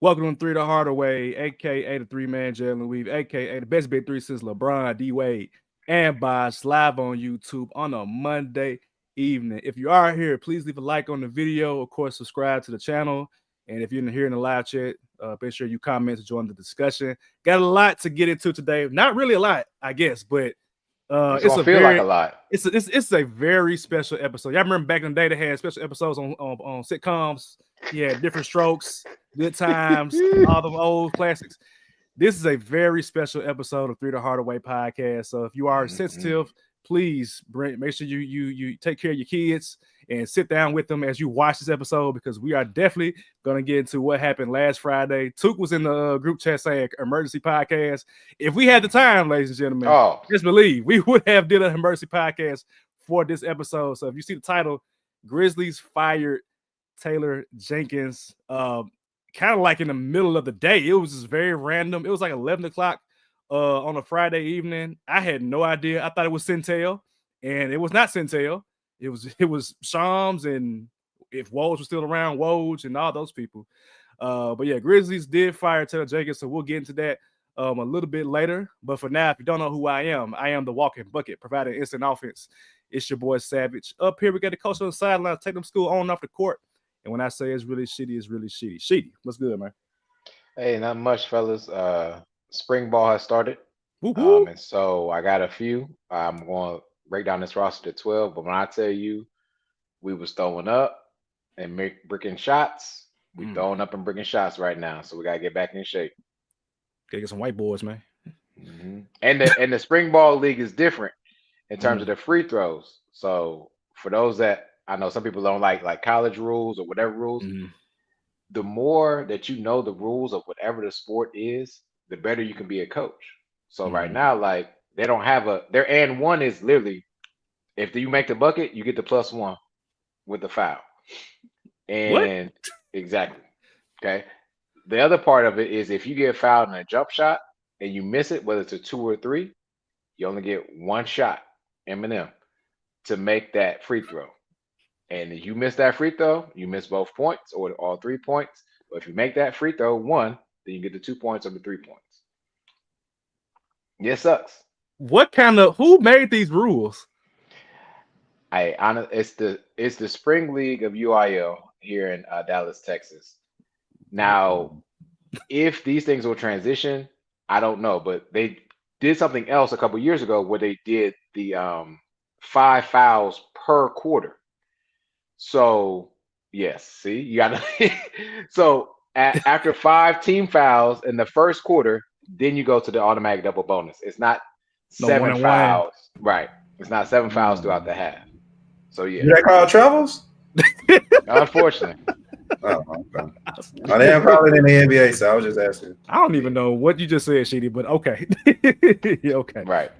Welcome to Three the Hardaway, aka the three-man Jalen Weave, aka the best big three since LeBron, D Wade, and Bosh live on YouTube on a Monday evening. If you are here, please leave a like on the video. Of course, subscribe to the channel. And if you're here in the live chat, make sure you comment to join the discussion. Got a lot to get into today. Not really a lot, I guess, but it's a feel like a lot. It's a very special episode. Y'all remember back in the day they had special episodes on sitcoms. Yeah, different strokes, good times, all the old classics. This is a very special episode of Three the Hardaway podcast. So if you are sensitive, please make sure you take care of your kids and sit down with them as you watch this episode, because we are definitely going to get into what happened last Friday. Took was in the group chat saying emergency podcast. If we had the time, ladies and gentlemen, just believe we would have did an emergency podcast for this episode. So if you see the title, Grizzlies fired Taylor Jenkins, kind of like in the middle of the day. It was just very random. It was like 11 o'clock on a Friday evening. I had no idea. I thought it was Centel, and it was not Centel. It was Shams, and if Woj was still around, Woj and all those people. But yeah, Grizzlies did fire Taylor Jenkins, so we'll get into that a little bit later. But for now, if you don't know who I am the walking bucket, providing instant offense. It's your boy Savage. Up here, we got the coach on the sideline, take them school on and off the court. And when I say it's really shitty, it's really shitty. Shitty, what's good, man? Hey, not much, fellas. Spring ball has started. And so I got a few. I'm going to break down this roster to 12. But when I tell you we was throwing up and breaking shots, we throwing up and breaking shots right now. So we got to get back in shape. Gotta get some white boys, man. And the spring ball league is different in terms of the free throws. So for those that, I know some people don't like college rules or whatever rules. The more that you know the rules of whatever the sport is, the better you can be a coach. So right now, like, they don't have their and one is literally, if you make the bucket, you get the +1 with the foul. And what? Exactly. Okay. The other part of it is if you get fouled in a jump shot and you miss it, whether it's a 2 or 3, you only get one shot, Eminem, to make that free throw. And if you miss that free throw, you miss both points or all 3 points. But if you make that free throw 1, then you get the 2 points or the 3 points. Yeah, it sucks. Who made these rules? It's the spring league of UIL here in Dallas, Texas. Now, if these things will transition, I don't know, but they did something else a couple years ago where they did the 5 fouls per quarter. So yes, see, you gotta. So after 5 team fouls in the first quarter, then you go to the automatic double bonus. It's not 7 fouls, right? It's not 7 fouls throughout the half. So yeah, you that called travels? Unfortunately. Oh, okay. They have called it in the NBA, so I was just asking. I don't even know what you just said, Sheedy, but okay. Yeah, okay. Right.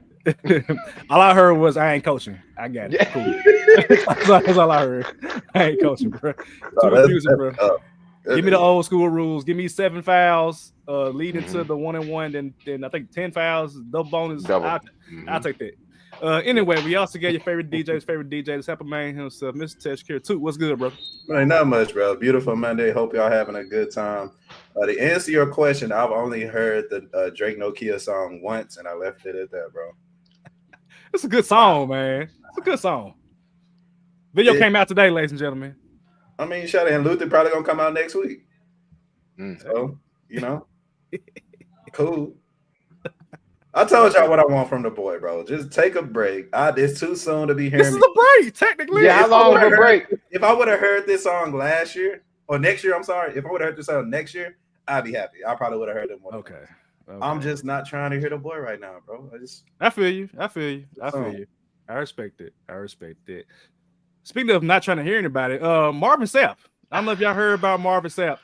All I heard was I ain't coaching. I got it. Cool. That's all I heard. I ain't coaching, bro. Too confusing, bro. Give me the old school rules. Give me 7 fouls, leading to the 1-and-1. Then I think 10 fouls, double bonus. I'll take that. Anyway, we also got your favorite DJ, the Sapp man himself, Mr. Teshkir too. What's good, bro? Ain't not much, bro. Beautiful Monday. Hope y'all having a good time. To answer your question, I've only heard the Drake Nokia song once, and I left it at that, bro. It's a good song, man. It's a good song. Video came out today, ladies and gentlemen. I mean, shut it. And Luther probably gonna come out next week. So, cool. I told y'all what I want from the boy, bro. Just take a break. It's too soon to be hearing. This is a break, technically. Yeah, how long of a break? If I would have heard this song last year or next year, I'm sorry. If I would have heard this song next year, I'd be happy. I probably would have heard it more. Okay. I'm just not trying to hear the boy right now, bro. I feel you. I respect it. Speaking of not trying to hear anybody, Marvin Sapp. I don't know if y'all heard about Marvin Sapp,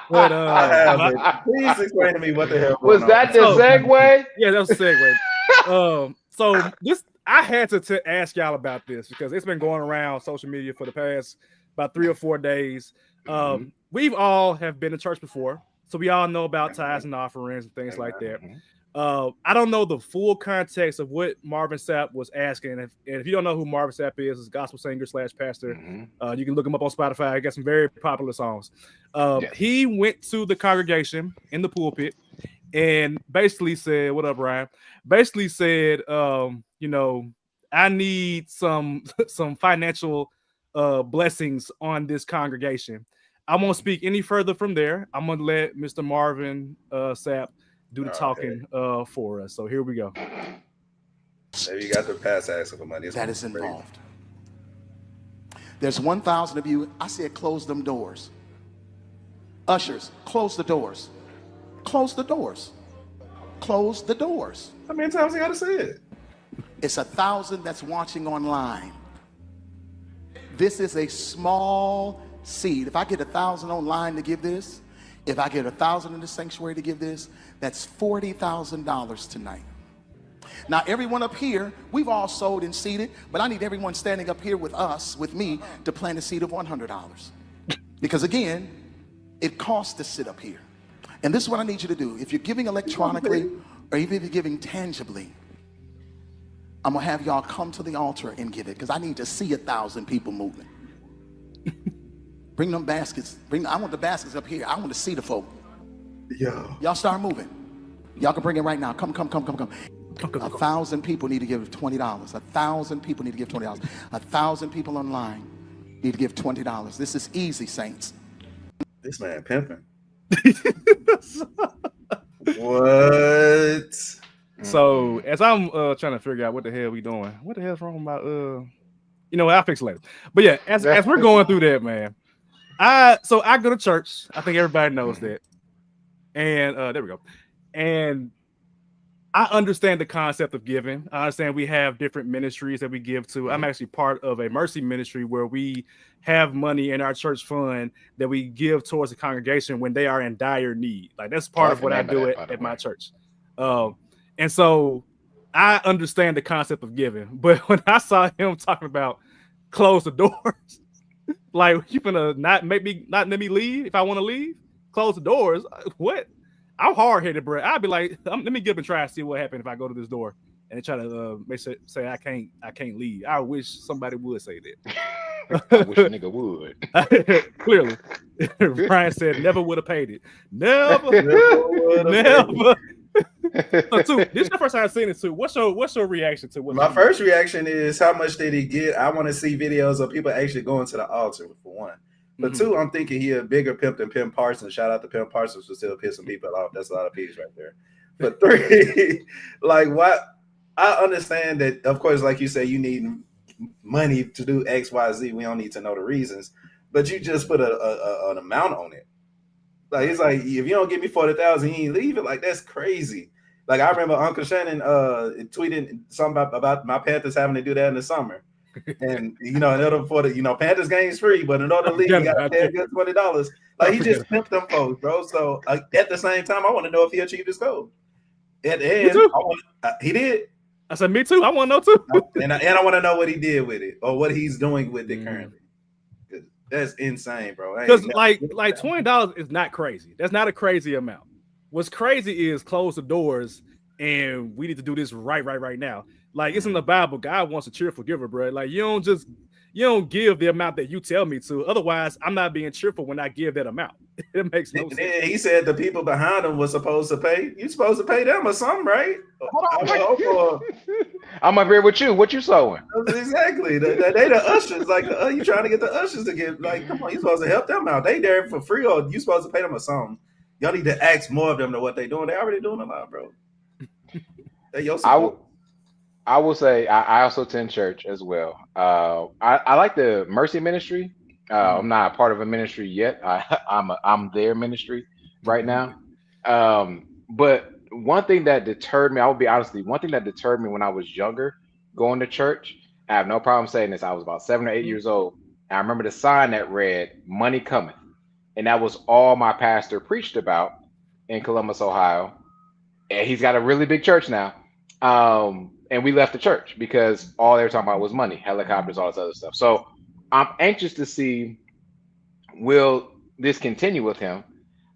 but I haven't. Please explain to me what the hell was that. The segue? Yeah, that was the segue. So this, I had to ask y'all about this because it's been going around social media for the past about 3 or 4 days. We've all have been to church before, so we all know about tithes and offerings and things like that. I don't know the full context of what Marvin Sapp was asking. And if you don't know who Marvin Sapp is, he's a gospel singer / pastor. You can look him up on Spotify. He got some very popular songs. He went to the congregation in the pulpit and basically said, "What up, Ryan?" Basically said, I need some financial blessings on this congregation. I won't speak any further from there. I'm gonna let Mr. Marvin Sapp do the talking for us. So here we go. Maybe you got the pass asking for money. That is involved. There's 1,000 of you. I said close them doors. Ushers, close the doors. Close the doors. Close the doors. How many times I gotta say it? It's 1,000 that's watching online. This is a small seed. If I get 1,000 online to give this, if I get 1,000 in the sanctuary to give this, that's $40,000 tonight. Now, everyone up here, we've all sold and seeded, but I need everyone standing up here with us, with me, to plant a seed of $100. Because again, it costs to sit up here. And this is what I need you to do. If you're giving electronically, or even if you're giving tangibly, I'm gonna have y'all come to the altar and give it, because I need to see 1,000 people moving. Bring them baskets. I want the baskets up here. I want to see the folk. Y'all start moving. Y'all can bring it right now. Come. 1,000 people need to give $20. 1,000 people need to give $20. 1,000 people online need to give $20. This is easy, saints. This man pimping. What? So as I'm trying to figure out what the hell we doing, what the hell's wrong about I'll fix it later. But yeah, as we're going through that, man, I go to church. I think everybody knows that. And there we go. And I understand the concept of giving. I understand we have different ministries that we give to. I'm actually part of a mercy ministry where we have money in our church fund that we give towards the congregation when they are in dire need. Like that's part of what I do at my church. And so I understand the concept of giving. But when I saw him talking about close the doors, like you gonna not let me leave if I want to leave, close the doors. What? I'm hard headed, bro. I'd be like, let me give it a try and see what happens if I go to this door and try to say I can't leave. I wish somebody would say that. I wish a nigga would. Clearly, Brian said never would have paid it. Never. So, too, this is the first time I've seen it too. What's your reaction to what? My first reaction is how much did he get? I want to see videos of people actually going to the altar for one. But two, I'm thinking he a bigger pimp than Pimp Parsons. Shout out to Pimp Parsons for still pissing people off. That's a lot of peace right there. But three, like what? I understand that, of course, like you say, you need money to do X, Y, Z. We don't need to know the reasons. But you just put an amount on it. Like it's like if you don't give me 40,000, you ain't leaving. Like that's crazy. Like I remember Uncle Shannon tweeting something about my Panthers having to do that in the summer. And in order for the Panthers game's free, but in order to leave, you gotta pay a good $20. Like he just pimped them folks, bro. So at the same time, I want to know if he achieved his goal. At the end, he did. I said, me too. I want to know too. and I want to know what he did with it or what he's doing with it currently. That's insane, bro. Because like $20 is not crazy. That's not a crazy amount. What's crazy is close the doors, and we need to do this right now. Like it's in the Bible. God wants a cheerful giver, bro. Like you don't give the amount that you tell me to. Otherwise, I'm not being cheerful when I give that amount. It makes no sense. He said the people behind him were supposed to pay. You're supposed to pay them or something, right? I'm up here with you. What you sewing? Exactly. They the ushers. Like you trying to get the ushers to get like, come on, you supposed to help them out. They there for free, or you supposed to pay them or something. Y'all need to ask more of them to what they doing. They already doing a lot, bro. I will say I also attend church as well. I like the mercy ministry. I'm not a part of a ministry yet. I'm their ministry right now. But one thing that deterred me, I will be honest with you, one thing that deterred me when I was younger going to church, I have no problem saying this. I was about 7 or 8 years old. And I remember the sign that read, "Money cometh." And that was all my pastor preached about in Columbus, Ohio. And he's got a really big church now. And we left the church because all they were talking about was money, helicopters, all this other stuff. So I'm anxious to see, will this continue with him?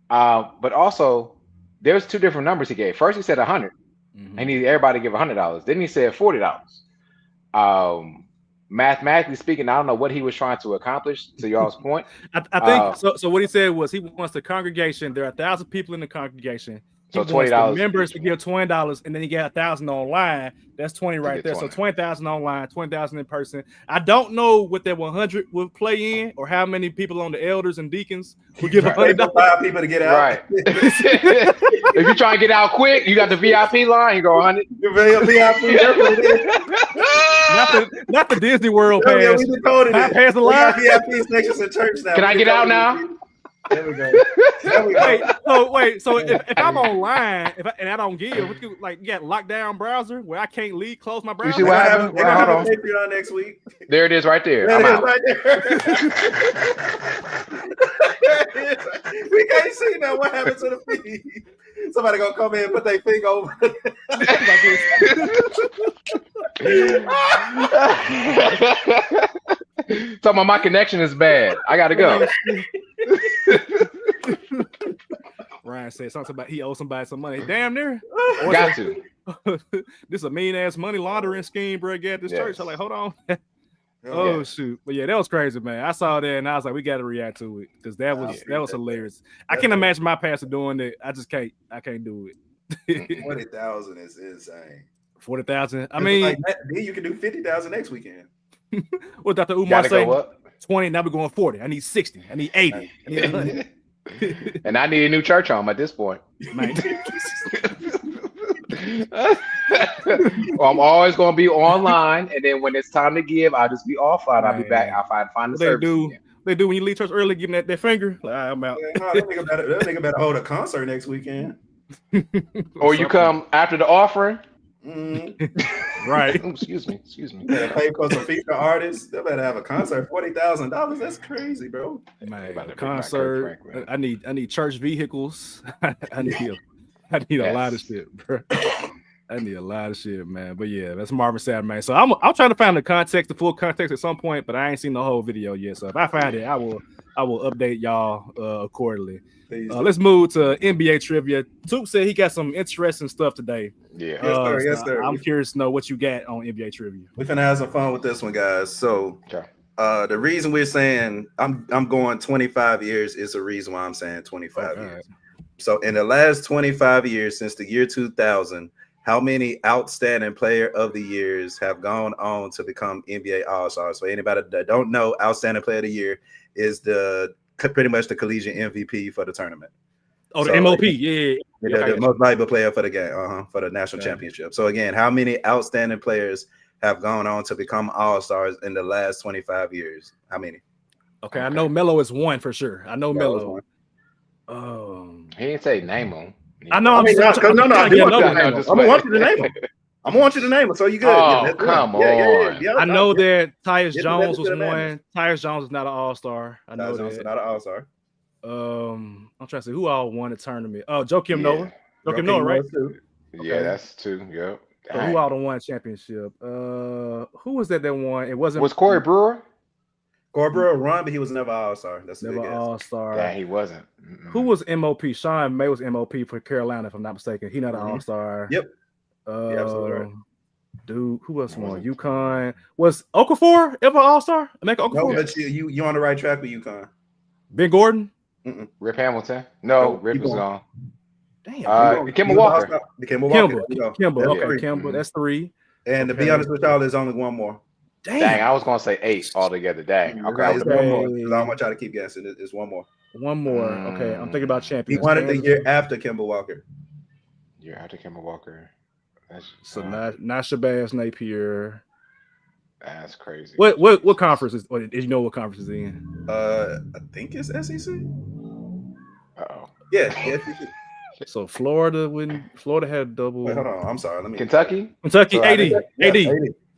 But also, there's two different numbers he gave. First, he said 100. He needed everybody to give $100. Then he said $40. Mathematically speaking, I don't know what he was trying to accomplish. To y'all's point, I think so. So what he said was he wants the congregation. There are 1,000 people in the congregation. He so wants the $20 members to give $20, and then he got 1,000 online. That's 20 right there. 20. So 20,000 online, 20,000 in person. I don't know what that 100 would play in, or how many people on the elders and deacons would give $100. 5 people to get out. Right. If you try and get out quick, you got the VIP line. You go 100. Not the Disney World pass. Yeah, we just told it. Pass the line. VIP sections in church now. Can I get out now? There we go. There we go. Wait. So if I'm online, and I don't give, what you got lockdown browser where I can't leave, close my browser. You see what happened? They're gonna have a Patreon next week. There it is, right there. There I'm it is out. right there. We can't see now what happened to the feed. Somebody gonna come in and put their finger over. Talking about my connection is bad. I gotta go. Ryan said something about he owes somebody some money. Damn near. Got to. This is a mean ass money laundering scheme, bro. Get this church. I'm like, hold on. Yeah. Shoot. But yeah, that was crazy, man. I saw that and I was like, we got to react to it because that was hilarious. I can't imagine my pastor doing that. I just can't. I can't do it. 40,000 is insane. 40,000. I mean, like then you can do 50,000 next weekend. what Dr. Umar say? 20. Now we're going 40. I need 60. I need 80. I need 100. And I need a new church home at this point. Man. Well, I'm always going to be online, and then when it's time to give, I'll just be offline. I'll be back. I'll find the service. They do when you leave church early, giving that their finger. Like, I'm out. Yeah, no, that nigga better hold a concert next weekend. Or you come after the offering. Right. Excuse me. Better pay for some feature artists. They better have a concert. $40,000. That's crazy, bro. Man, concert. I need church vehicles. I need a lot of shit, bro. I need a lot of shit, man. But yeah, that's Marvin Sapp, man. So I'm trying to find the full context at some point, but I ain't seen the whole video yet. So if I find it, I will update y'all accordingly. Let's move to NBA trivia. Toop said he got some interesting stuff today. Yeah. Yes, sir. I'm curious to know what you got on NBA trivia. We're finna have some fun with this one, guys. So the reason we're saying I'm going 25 years is the reason why I'm saying 25 years. Right. So in the last 25 years, since the year 2000, how many outstanding player of the years have gone on to become NBA All-Stars? So anybody that don't know, outstanding player of the year is pretty much the collegiate MVP for the tournament. Oh, the MOP, yeah. The most valuable player for the game, for the national championship. So again, how many outstanding players have gone on to become All-Stars in the last 25 years? How many? Okay. I know Melo is one for sure. I know Melo. He didn't say name him. I know. I'm gonna want you to name him. I'm gonna want you to name him. So you good? Oh, come on. I know that Tyus Jones was one. Tyus Jones is not an All-Star. I know that. Not an All-Star. I'm trying to see who all won the tournament. Oh, Joakim Noah. Joakim Noah, right? Yeah, that's two. Yep. So who all won the championship? Who was that won? It wasn't. Was Corey Brewer? Corey Brewer won, but he was never All-Star. That's never All-Star. Yeah, he wasn't. Who was MOP? Sean May was MOP for Carolina, if I'm not mistaken. He not an All-Star. Yep. Absolutely right. Dude, who else won? UConn. Was Okafor ever All-Star? Okafor? No, but you on the right track with UConn. Ben Gordon? Rip Hamilton? No, Rip was gone. Damn. Kemba Walker. Kemba. Okay, Kemba. That's three. And to be honest with y'all, there's only one more. Dang, I was gonna say 8 altogether. Dang. Okay. It's one more. I don't want y'all to keep guessing. It's one more. One more. Okay, I'm thinking about champions. He won it the year after Kemba Walker. Year after Kemba Walker. So not Shabazz Napier. That's crazy. What conference is? Did you know what conference is in? I think it's SEC. Uh-oh. Yeah. So Florida had double. Wait, hold on. I'm sorry. Let me. Kentucky. AD.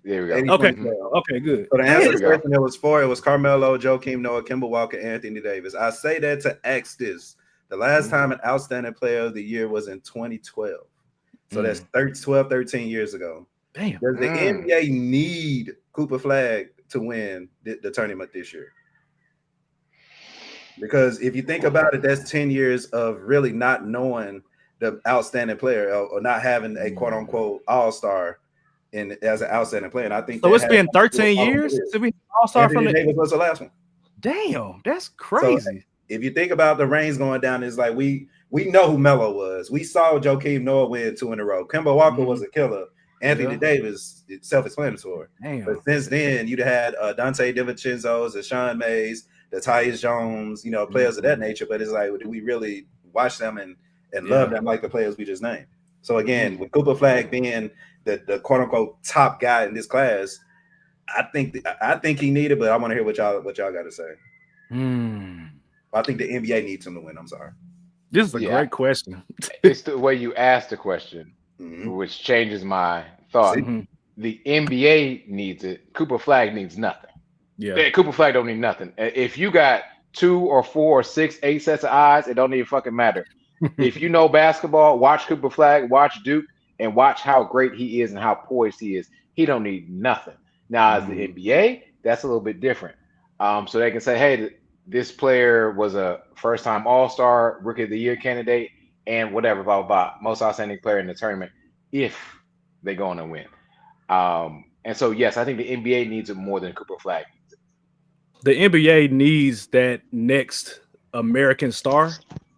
There we go. Okay, good. So the answer to the question, it was Carmelo, Joakim Noah, Kemba Walker, Anthony Davis. I say that to ask this. The last time an outstanding player of the year was in 2012. So that's 13 years ago. Damn. Does the NBA need Cooper Flagg to win the tournament this year? Because if you think about it, that's 10 years of really not knowing the outstanding player or not having a quote unquote all-star as an outstanding player. And I think so. It's been 13 years since we all-star from Anthony Davis was the last one. Damn, that's crazy. So if you think about the reigns going down, it's like we know who Melo was. We saw Joakim Noah win 2 in a row. Kemba Walker was a killer. Anthony Davis, self-explanatory. Damn. But since then, you'd had Dante DiVincenzo's, the Sean Mays, the Tyus Jones, players of that nature. But it's like, do we really watch them and love them like the players we just named? So again, with Cooper Flagg being the quote-unquote top guy in this class, I think he needed, but I want to hear what y'all got to say. I think the NBA needs him to win. I'm sorry. This is a great question. It's the way you ask the question, which changes my thought. The NBA needs it. Cooper Flagg needs nothing. Yeah, Cooper Flagg don't need nothing. If you got 2 or 4 or 6, 8 sets of eyes, it don't even fucking matter. If you know basketball, watch Cooper Flagg, watch Duke, and watch how great he is and how poised he is. He don't need nothing. Now, as the NBA, that's a little bit different. So they can say, hey, this player was a first-time All-Star, Rookie of the Year candidate, and whatever, blah, blah, blah. Most outstanding player in the tournament if they go on and win. And so, yes, I think the NBA needs it more than Cooper Flagg needs it. The NBA needs that next American star,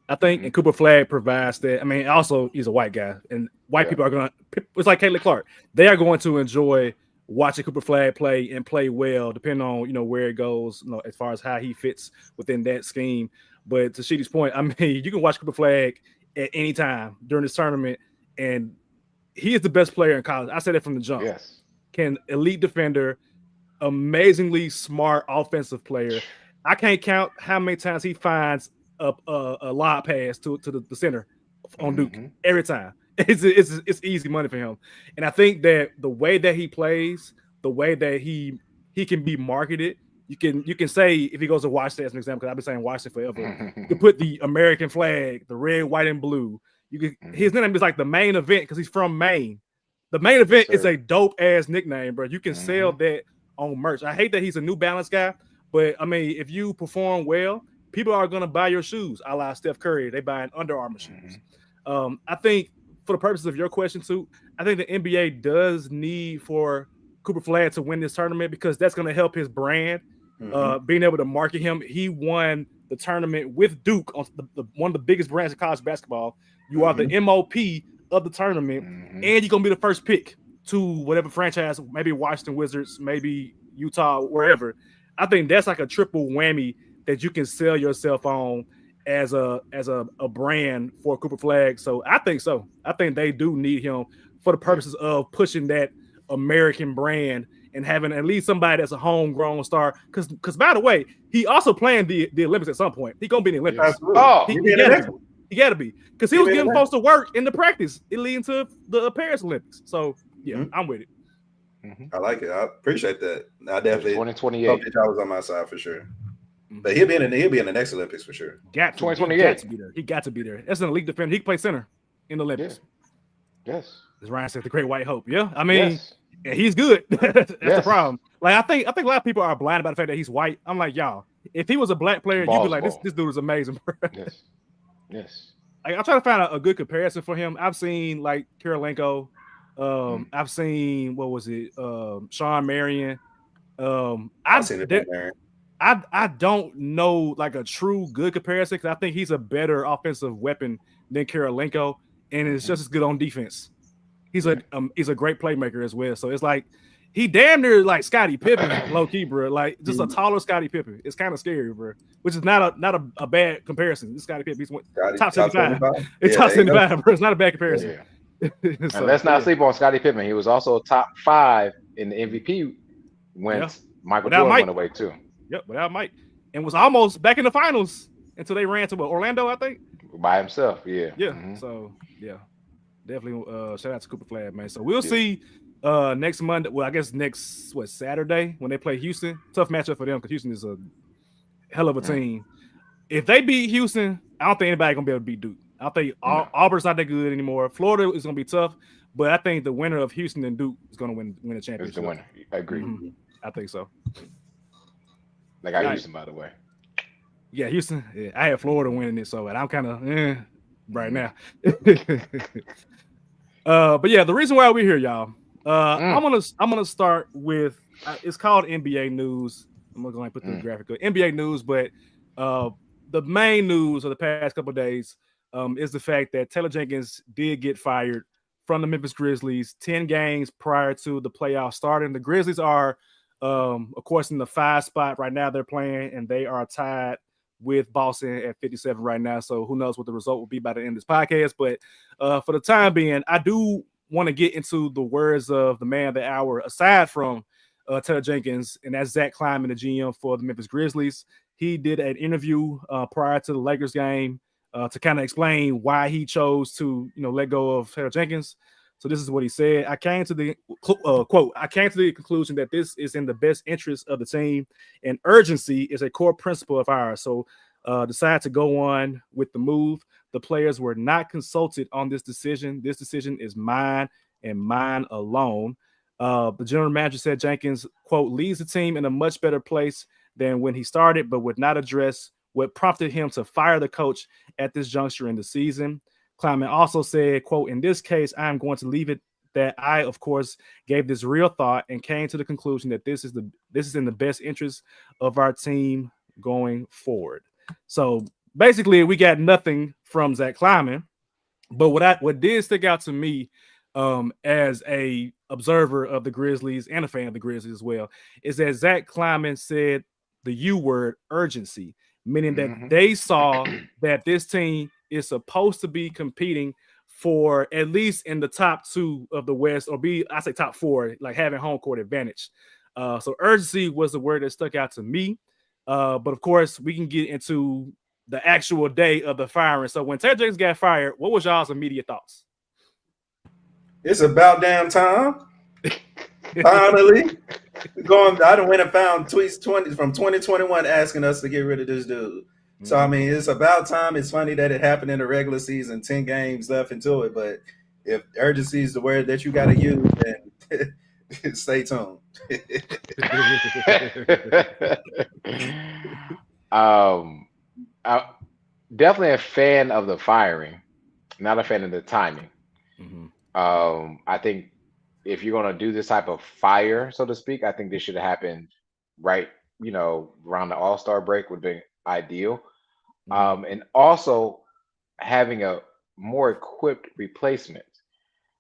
I think, and Cooper Flagg provides that. I mean, also, he's a white guy, and white people are going to – it's like Caitlin Clark. They are going to enjoy – watching Cooper Flagg play and play well, depending on where it goes, as far as how he fits within that scheme. But to Sheedy's point, I mean, you can watch Cooper Flagg at any time during this tournament, and he is the best player in college. I said that from the jump. Yes, elite defender, amazingly smart offensive player. I can't count how many times he finds a lob pass to the center on Duke every time. It's easy money for him, and I think that the way that he plays, the way that he can be marketed, you can say if he goes to Washington as an example, because I've been saying Washington forever. You can put the American flag, the red, white, and blue. His name is like the main event because he's from Maine. The main event is a dope ass nickname, bro. You can sell that on merch. I hate that he's a New Balance guy, but I mean, if you perform well, people are gonna buy your shoes. A la Steph Curry, they buying Under Armour shoes. I think. For the purposes of your question, too, I think the NBA does need for Cooper Flagg to win this tournament because that's going to help his brand, being able to market him. He won the tournament with Duke on one of the biggest brands of college basketball. You are the MOP of the tournament, and you're going to be the first pick to whatever franchise, maybe Washington Wizards, maybe Utah, wherever. I think that's like a triple whammy that you can sell yourself on as a brand for Cooper Flagg. So I think they do need him for the purposes of pushing that American brand and having at least somebody that's a homegrown star. Because by the way, he also playing the Olympics at some point. He gonna be in the Olympics. He gotta be because he was getting supposed to work in the practice. It leading to the Paris Olympics. So I'm with it. I like it. I appreciate that. I definitely 2028. hope that was on my side for sure. But he'll be in the next Olympics for sure. 2028. He got to be there. That's an elite defender. He can play center in the Olympics. Yes. As Ryan said, the Great White Hope. Yeah, I mean, he's good. That's the problem. Like I think a lot of people are blind about the fact that he's white. I'm like, y'all, if he was a black player, you'd be like, this dude is amazing, bro. Yes. I'm trying to find a good comparison for him. I've seen like Kirilenko. I've seen Sean Marion. I've seen it. I don't know like a true good comparison because I think he's a better offensive weapon than Kirilenko, and it's just as good on defense. He's a great playmaker as well. So it's like he damn near like Scottie Pippen, low key, bro. Like just a taller Scottie Pippen. It's kind of scary, bro. Which is not a bad comparison. This Scottie Pippen, he's top 75. It's top 75, bro. It's not a bad comparison. So, and let's not sleep on Scottie Pippen. He was also top 5 in the MVP when Michael Jordan went away too. Yep, without Mike, and was almost back in the finals until they ran to Orlando, I think, by himself. Yeah. So definitely shout out to Cooper Flagg, man. So we'll see next Monday. Well, I guess next Saturday when they play Houston. Tough matchup for them because Houston is a hell of a team. If they beat Houston, I don't think anybody gonna be able to beat Duke. I don't think Auburn's not that good anymore. Florida is gonna be tough, but I think the winner of Houston and Duke is gonna win the championship. It's the winner. I agree. I think so. Like Houston, by the way. Yeah, Houston. Yeah, I had Florida winning it, so and I'm kind of right now. But yeah, the reason why we're here, y'all. I'm gonna start with it's called NBA news. I'm gonna go ahead and put the graphic NBA news, but the main news of the past couple of days is the fact that Taylor Jenkins did get fired from the Memphis Grizzlies 10 games prior to the playoffs starting. The Grizzlies are, of course, in the 5 spot right now. They're playing, and they are tied with Boston at 57 right now. So who knows what the result will be by the end of this podcast. But for the time being, I do want to get into the words of the man of the hour, aside from Taylor Jenkins, and that's Zach Kleiman, the GM for the Memphis Grizzlies. He did an interview prior to the Lakers game to kind of explain why he chose to, let go of Taylor Jenkins. So this is what he said. I came to the quote. I came to the conclusion that this is in the best interest of the team, and urgency is a core principle of ours. So decided to go on with the move. The players were not consulted on this decision. This decision is mine and mine alone. The general manager said Jenkins, quote, leaves the team in a much better place than when he started, but would not address what prompted him to fire the coach at this juncture in the season. Kleiman also said, quote, in this case, I'm going to leave it that I, of course, gave this real thought and came to the conclusion that this is in the best interest of our team going forward. So basically, we got nothing from Zach Kleiman, but what did stick out to me as a observer of the Grizzlies and a fan of the Grizzlies as well is that Zach Kleiman said the U word, urgency, meaning that they saw that this team is supposed to be competing for at least in the top 2 of the West, or I say top 4, like having home court advantage. So urgency was the word that stuck out to me. But of course, we can get into the actual day of the firing. So when Taylor Jenkins got fired, what was y'all's immediate thoughts? It's about damn time. Finally. I done went and found tweets from 2021 asking us to get rid of this dude. So, I mean, it's about time. It's funny that it happened in the regular season, 10 games left into it. But if urgency is the word that you got to use, then stay tuned. I'm definitely a fan of the firing, not a fan of the timing. I think if you're going to do this type of fire, so to speak, I think this should have happened right, around the All-Star break would have been ideal. And also having a more equipped replacement.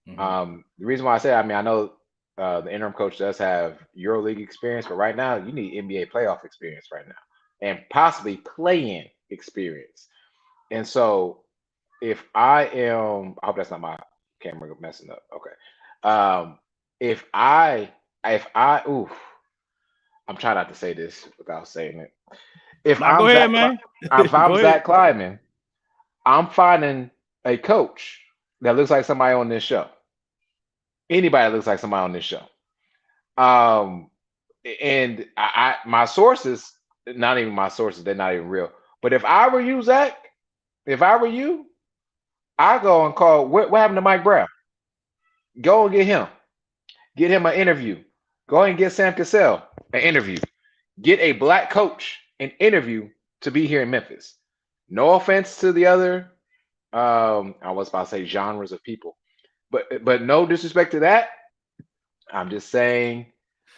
The reason why I say, I know the interim coach does have EuroLeague experience, but right now you need NBA playoff experience right now and possibly play-in experience. And so if I hope that's not my camera messing up. Okay. I'm trying not to say this without saying it. If I'm Zach Kleiman, I'm finding a coach that looks like somebody on this show. Anybody that looks like somebody on this show. And my sources, not even my sources, they're not even real. But if I were you, Zach, I go and call. What happened to Mike Brown? Go and get him. Get him an interview. Go and get Sam Cassell an interview. Get a black coach an interview to be here in Memphis. No offense to the other, I was about to say genres of people, but no disrespect to that. I'm just saying,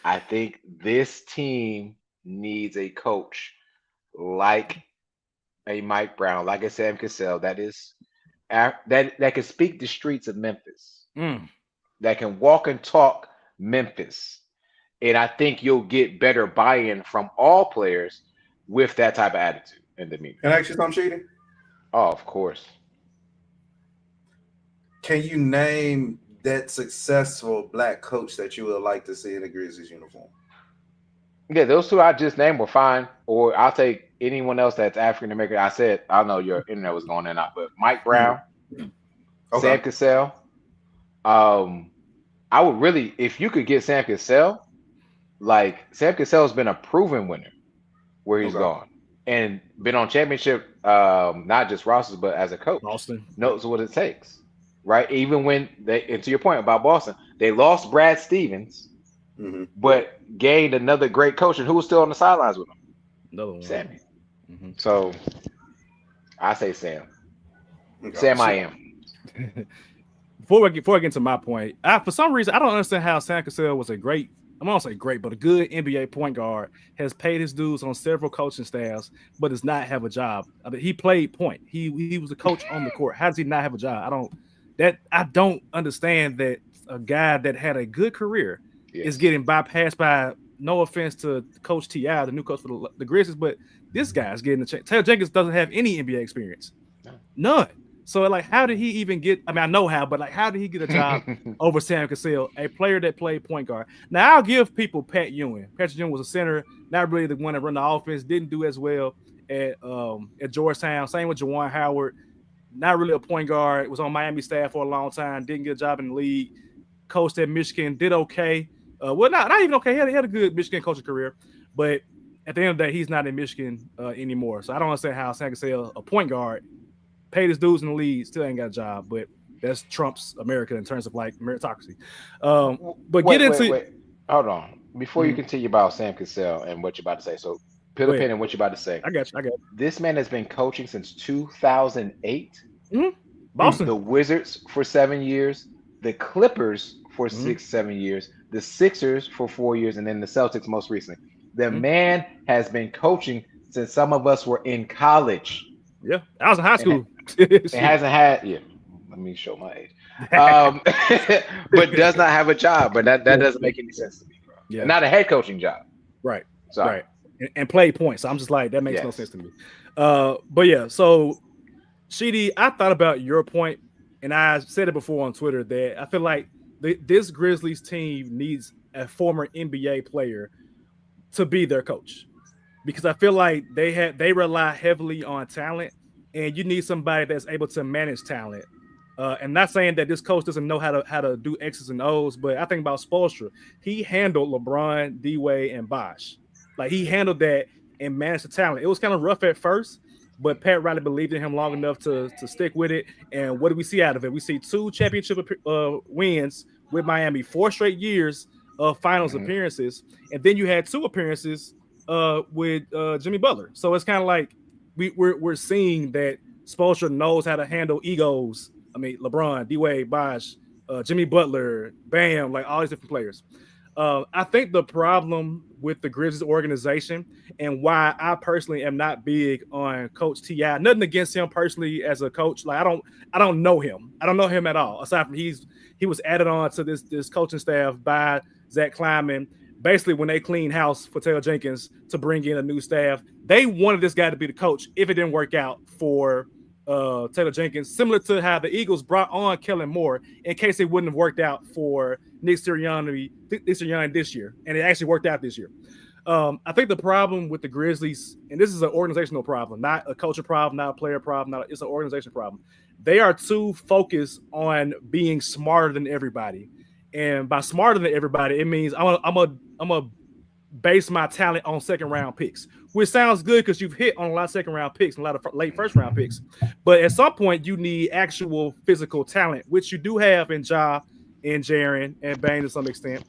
I think this team needs a coach like a Mike Brown, like a Sam Cassell, that can speak the streets of Memphis, that can walk and talk Memphis. And I think you'll get better buy-in from all players with that type of attitude in the meeting. Can I ask you something, Sheedy? Oh, of course. Can you name that successful black coach that you would like to see in a Grizzlies uniform? Yeah, those two I just named were fine. Or I'll take anyone else that's African American. I said, I know your internet was going in and out, but Mike Brown, Sam Cassell. I would really, if you could get Sam Cassell, like Sam Cassell's been a proven winner where he's gone and been on championship, not just rosters, but as a coach. Boston knows what it takes, right? Even when and to your point about Boston, they lost Brad Stevens, but gained another great coach, and who was still on the sidelines with him? Another one. Sammy. So I say Sam. Sam, I am. Before I get into my point, for some reason I don't understand how Sam Cassell was a great, I'm not say great, but a good NBA point guard, has paid his dues on several coaching staffs, but does not have a job. I mean, he played point. He was a coach on the court. How does he not have a job? I don't understand that a guy that had a good career is getting bypassed by, no offense to Coach T.I., the new coach for the Grizzlies, but this guy's getting the chance. Taylor Jenkins doesn't have any NBA experience. None. So, like, how did he even get? I mean, I know how, but like, how did he get a job over Sam Cassell, a player that played point guard? Now, I'll give people Pat Ewing. Patrick Ewing was a center, not really the one that run the offense. Didn't do as well at Georgetown. Same with Juwan Howard. Not really a point guard. Was on Miami staff for a long time. Didn't get a job in the league. Coached at Michigan. Did okay. Well, not even okay. He had a good Michigan coaching career, but at the end of the day, he's not in Michigan anymore. So I don't understand how Sam Cassell, a point guard, paid his dues in the league, still ain't got a job. But that's Trump's America in terms of like meritocracy. But wait. Hold on. Before you continue about Sam Cassell and what you're about to say, so put a pin in what you're about to say. I got you. This man has been coaching since 2008. Boston. The Wizards for 7 years, the Clippers for 6-7 years, the Sixers for 4 years, and then the Celtics most recently. The man has been coaching since some of us were in college. Yeah, I was in high school. It hasn't had. Yeah, let me show my age. But does not have a job. But that doesn't make any sense to me, bro. Yeah, not a head coaching job. Right. Sorry. Right. And play points. So I'm just like, that makes no sense to me. But yeah, so Sheedy, I thought about your point, and I said it before on Twitter that I feel like this Grizzlies team needs a former NBA player to be their coach, because I feel like they rely heavily on talent, and you need somebody that's able to manage talent. And not saying that this coach doesn't know how to do X's and O's, but I think about Spoelstra. He handled LeBron, D-Wade, and Bosh. Like, he handled that and managed the talent. It was kind of rough at first, but Pat Riley believed in him long enough to stick with it. And what do we see out of it? We see 2 championship wins with Miami, 4 straight years of finals appearances, and then you had 2 appearances with Jimmy Butler. So it's kind of like we're seeing that Spoelstra knows how to handle egos. I mean, LeBron, D-Wade, Bosh, Jimmy Butler, Bam, like all these different players. I think the problem with the Grizzlies organization, and why I personally am not big on Coach T.I., nothing against him personally as a coach. Like, I don't know him. I don't know him at all. Aside from he was added on to this coaching staff by Zach Kleiman. Basically, when they cleaned house for Taylor Jenkins to bring in a new staff, they wanted this guy to be the coach if it didn't work out for Taylor Jenkins, similar to how the Eagles brought on Kellen Moore in case it wouldn't have worked out for Nick Sirianni this year, and it actually worked out this year. I think the problem with the Grizzlies, and this is an organizational problem, not a culture problem, not a player problem, it's an organization problem. They are too focused on being smarter than everybody, and by smarter than everybody, it means I'm a base my talent on second round picks, which sounds good because you've hit on a lot of second round picks and a lot of late first round picks. But at some point, you need actual physical talent, which you do have in Ja and Jaren and Bane to some extent.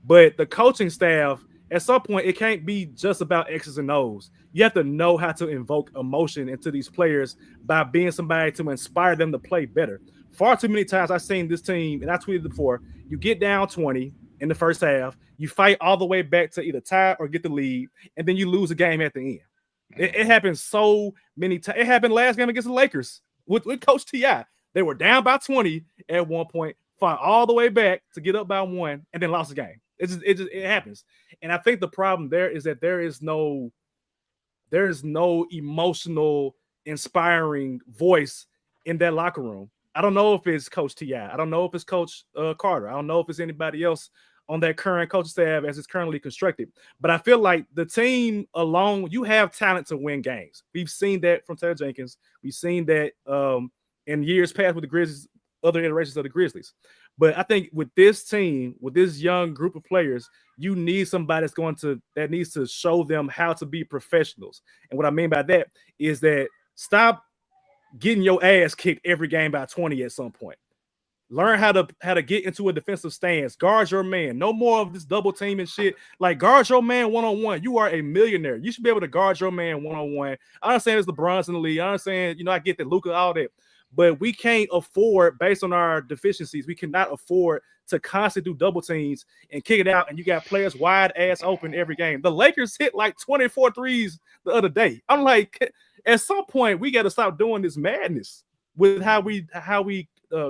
But the coaching staff, at some point, it can't be just about X's and O's. You have to know how to invoke emotion into these players by being somebody to inspire them to play better. Far too many times I've seen this team, and I tweeted before, you get down 20 in the first half, you fight all the way back to either tie or get the lead, and then you lose a game at the end. It happens so many times. It happened last game against the Lakers with Coach T.I. They were down by 20 at one point, fought all the way back to get up by 1, and then lost the game. It happens. And I think the problem there is that there is no emotional, inspiring voice in that locker room. I don't know if it's Coach T.I. I don't know if it's Coach Carter. I don't know if it's anybody else on that current coaching staff as it's currently constructed. But I feel like the team alone, you have talent to win games. We've seen that from Taylor Jenkins. We've seen that in years past with the Grizzlies, other iterations of the Grizzlies. But I think with this team, with this young group of players, you need somebody that needs to show them how to be professionals. And what I mean by that is that stop getting your ass kicked every game by 20 at some point. Learn how to get into a defensive stance. Guard your man. No more of this double team and shit. Like, guard your man one-on-one. You are a millionaire. You should be able to guard your man one-on-one. I understand it's LeBron's in the league. I understand, I get that Luka, all that. but we can't afford, based on our deficiencies, we cannot afford to constantly do double teams and kick it out, and you got players wide ass open every game. The Lakers hit like 24 threes the other day. I'm like, at some point, we got to stop doing this madness with how we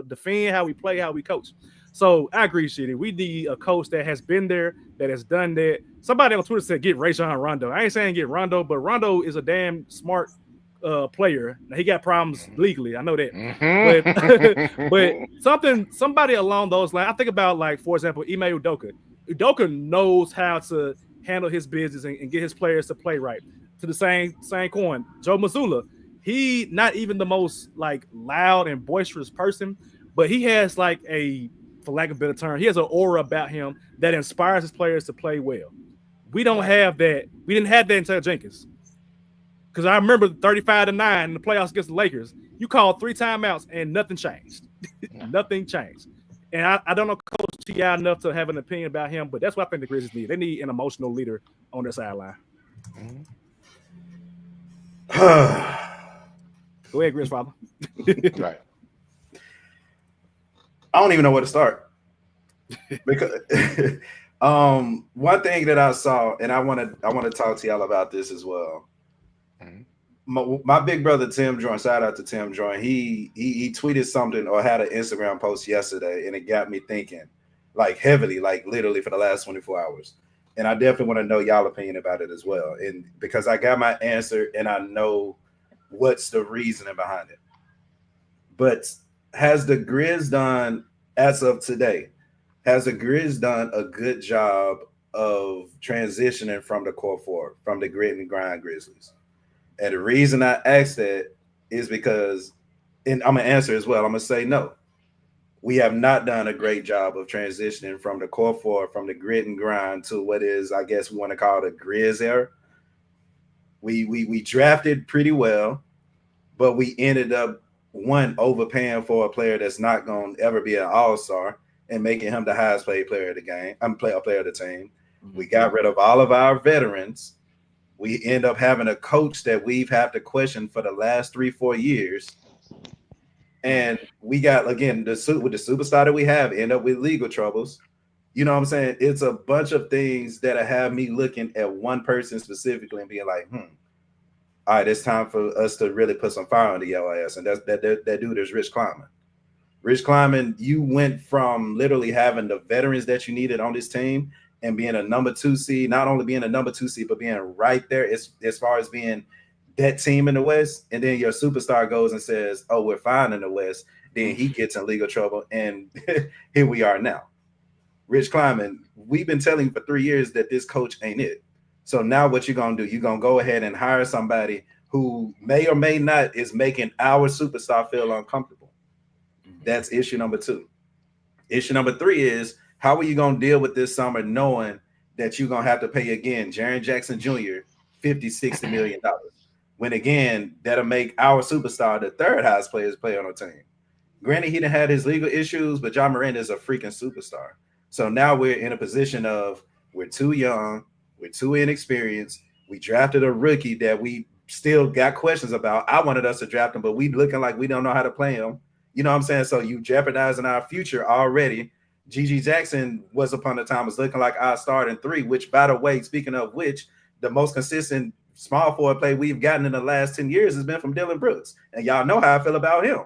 defend, how we play, how we coach. So I agree, Shitty. We need a coach that has been there, that has done that. Somebody on Twitter said get Rajon Rondo. I ain't saying get Rondo, but Rondo is a damn smart player. Now, he got problems legally. I know that. But somebody along those lines, I think about, like, for example, Ime Udoka. Udoka knows how to handle his business and get his players to play right. To the same coin, Joe Mazzulla, he not even the most like loud and boisterous person, but he has like for lack of a better term, he has an aura about him that inspires his players to play well. We don't have that. We didn't have that in Taylor Jenkins. Because I remember 35-9 in the playoffs against the Lakers. You called 3 timeouts and nothing changed. Nothing changed. And I don't know Coach T enough to have an opinion about him, but that's what I think the Grizzlies need. They need an emotional leader on their sideline. Go ahead, Grizz father. Right. I don't even know where to start. Because one thing that I saw, and I want to talk to y'all about this as well. My big brother Tim Joyner, shout out to Tim Joyner. He tweeted something or had an Instagram post yesterday, and it got me thinking, like heavily, like literally for the last 24 hours. And I definitely want to know y'all opinion about it as well. And because I got my answer and I know what's the reasoning behind it. But has the Grizz done, as of today, has the Grizz done a good job of transitioning from the core four, from the grit and grind Grizzlies? And the reason I asked that is because, and I'm going to answer as well, I'm going to say no. We have not done a great job of transitioning from the core four, from the grit and grind to what is, I guess we want to call the Grizz era. We drafted pretty well, but we ended up, one, overpaying for a player that's not going to ever be an all-star and making him the highest paid player of the game. Player of the team. Mm-hmm. We got rid of all of our veterans. We end up having a coach that we've had to question for the last 3-4 years. And we got, again, with the superstar that we have, end up with legal troubles. You know what I'm saying? It's a bunch of things that have me looking at one person specifically and being like, all right, it's time for us to really put some fire under your ass. And that dude is Rich Kleiman. Rich Kleiman, you went from literally having the veterans that you needed on this team and being a number 2 seed, not only being a number 2 seed, but being right there as far as being that team in the West. And then your superstar goes and says, oh, we're fine in the West. Then he gets in legal trouble. And here we are now. Rich Kleiman, we've been telling you for 3 years that this coach ain't it. So now what you're going to do, you're going to go ahead and hire somebody who may or may not is making our superstar feel uncomfortable. That's issue number 2. Issue number 3 is, how are you going to deal with this summer knowing that you're going to have to pay again Jaren Jackson Jr. $50-60 million? When again, that'll make our superstar the 3rd highest player on the team. Granted, he done had his legal issues, but John Moran is a freaking superstar. So now we're in a position of we're too young, we're too inexperienced. We drafted a rookie that we still got questions about. I wanted us to draft him, but we looking like we don't know how to play him. You know what I'm saying? So you jeopardizing our future already. Gigi Jackson was upon the time was looking like our starting 3, which, by the way, speaking of which, the most consistent small forward play we've gotten in the last 10 years has been from Dylan Brooks. And y'all know how I feel about him.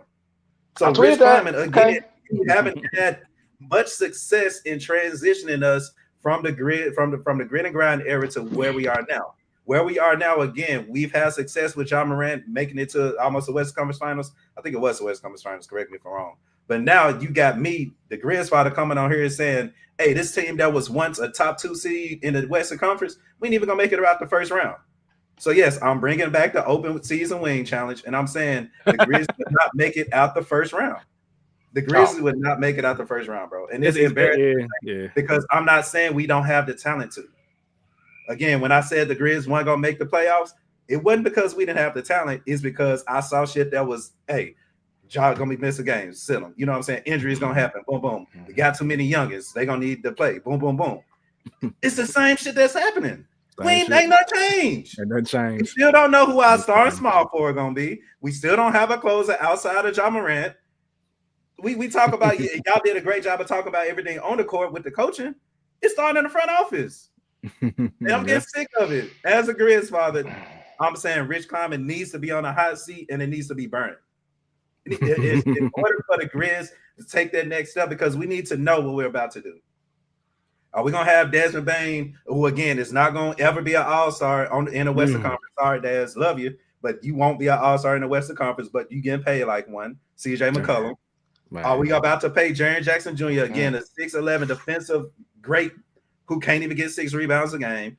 So Rich Kleiman, again, you haven't had much success in transitioning us from the grid, from the grit and grind era to where we are now. Where we are now, again, we've had success with John Moran making it to almost the West Conference Finals. I think it was the West Conference Finals. Correct me if I'm wrong. But now you got me, the Grizz father, coming on here and saying, hey, this team that was once a top 2 seed in the Western Conference, we ain't even going to make it out the first round. So, yes, I'm bringing back the open season wing challenge, and I'm saying the Grizzlies would not make it out the first round. The Grizzlies would not make it out the first round, bro. And it's embarrassing because I'm not saying we don't have the talent to. Again, when I said the Grizz weren't going to make the playoffs, it wasn't because we didn't have the talent. It's because I saw shit that was, hey, John going to be missing games. Sit them. You know what I'm saying? Injuries going to happen. Boom, boom. We got too many youngins. They're going to need to play. Boom, boom, boom. It's the same shit that's happening. Ain't no change. And nothing We changed. still don't know who our starting small forward gonna be. We still don't have a closer outside of Ja Morant. We talk about y'all did a great job of talking about everything on the court with the coaching. It's starting in the front office. And I'm getting sick of it. As a Grizz father, I'm saying Rich Kleiman needs to be on a hot seat and it needs to be burnt. In order for the Grizz to take that next step, because we need to know what we're about to do. Are we gonna have Desmond Bane, who again is not gonna ever be an all-star in the Western Conference? Sorry, Des, love you, but you won't be an all-star in the Western Conference, but you getting paid like one. CJ McCollum. Are we about to pay Jaren Jackson Jr. again, a 6'11" defensive great who can't even get 6 rebounds a game?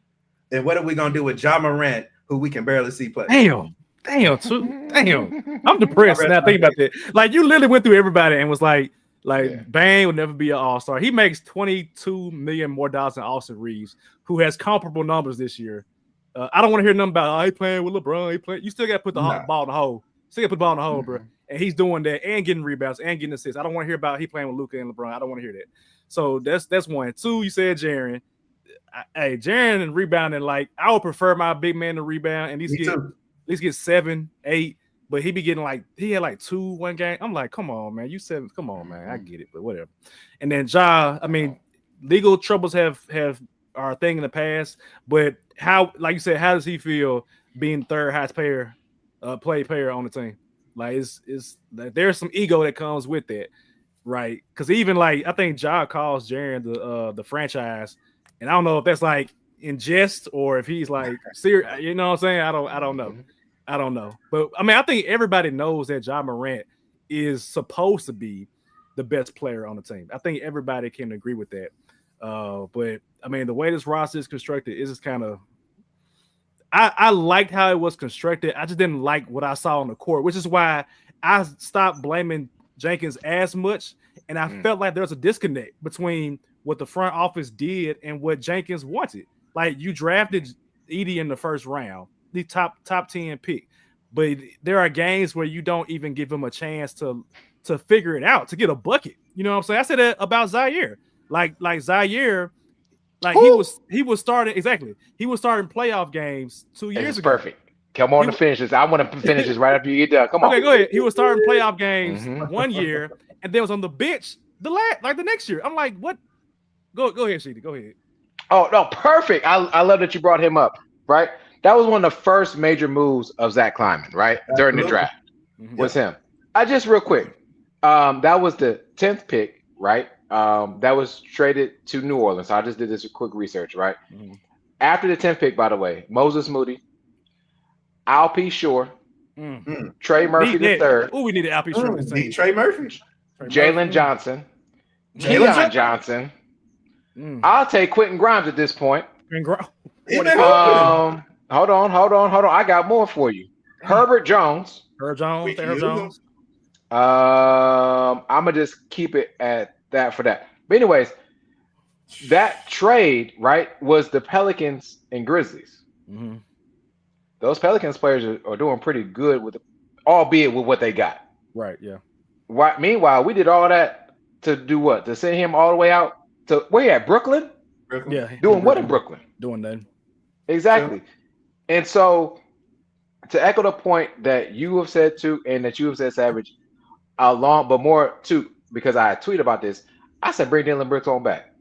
And what are we gonna do with Ja Morant, who we can barely see play? Damn. I'm depressed now. Think about that. Like you literally went through everybody and was like Bane will never be an all-star. He makes $22 million more than Austin Reeves, who has comparable numbers this year. I don't want to hear nothing about he playing with LeBron. You still got to put the ball in the hole. Still got to put the ball in the hole, bro. And he's doing that and getting rebounds and getting assists. I don't want to hear about he playing with Luka and LeBron. I don't want to hear that. So that's one. Two, you said Jaren. Hey, Jaren and rebounding, like I would prefer my big man to rebound and at least get 7, 8. But he be getting he had 2 one game. I'm like, come on, man. You 7. Come on, man. I get it, but whatever. And then Ja, I mean, legal troubles are a thing in the past. But how, like you said, how does he feel being third highest player on the team? Like it's there's some ego that comes with that, right? Because even I think Ja calls Jaren the franchise, and I don't know if that's in jest or if he's serious. You know what I'm saying? I don't know. I don't know. But I mean, I think everybody knows that Ja Morant is supposed to be the best player on the team. I think everybody can agree with that. But I mean, the way this roster is constructed is just kind of I liked how it was constructed. I just didn't like what I saw on the court, which is why I stopped blaming Jenkins as much. And I felt like there's a disconnect between what the front office did and what Jenkins wanted. Like you drafted Edie in the first round, the top 10 pick, but there are games where you don't even give him a chance to figure it out, to get a bucket. You know what I'm saying? I said that about Zaire. Like Zaire, he was starting exactly. He was starting playoff games 2 years ago. Perfect. Come on to finish this. I want to finish this right after you get done. Come on. Okay, go ahead. He was starting playoff games 1 year, and then was on the bench the next year. I'm like, what? Go ahead, Sheedy. Go ahead. Oh no, perfect. I love that you brought him up. Right, that was one of the first major moves of Zach Kleiman. Right, during the draft was him. I just real quick. That was the 10th pick. Right. That was traded to New Orleans. So I just did this quick research. Right. After the 10th pick, by the way, Moses Moody, Al P. Shore, Trey Murphy III. Oh, we needed Al P. Shore. Trey Murphy. Jalen Johnson. Keon Johnson. I'll take Quentin Grimes at this point. Hold on. I got more for you. Herbert Jones. Herb Jones. I'm gonna just keep it at that for that. But anyways, that trade, right, was the Pelicans and Grizzlies. Those Pelicans players are doing pretty good albeit with what they got. Right. Yeah. Meanwhile, we did all that to do what? To send him all the way out to where you at? Brooklyn? Yeah. Doing what in Brooklyn? Doing that. Exactly. Yeah. And so to echo the point that you have said too, and that you have said, Savage, but more too, because I tweeted about this, I said bring Dylan Brooks on back.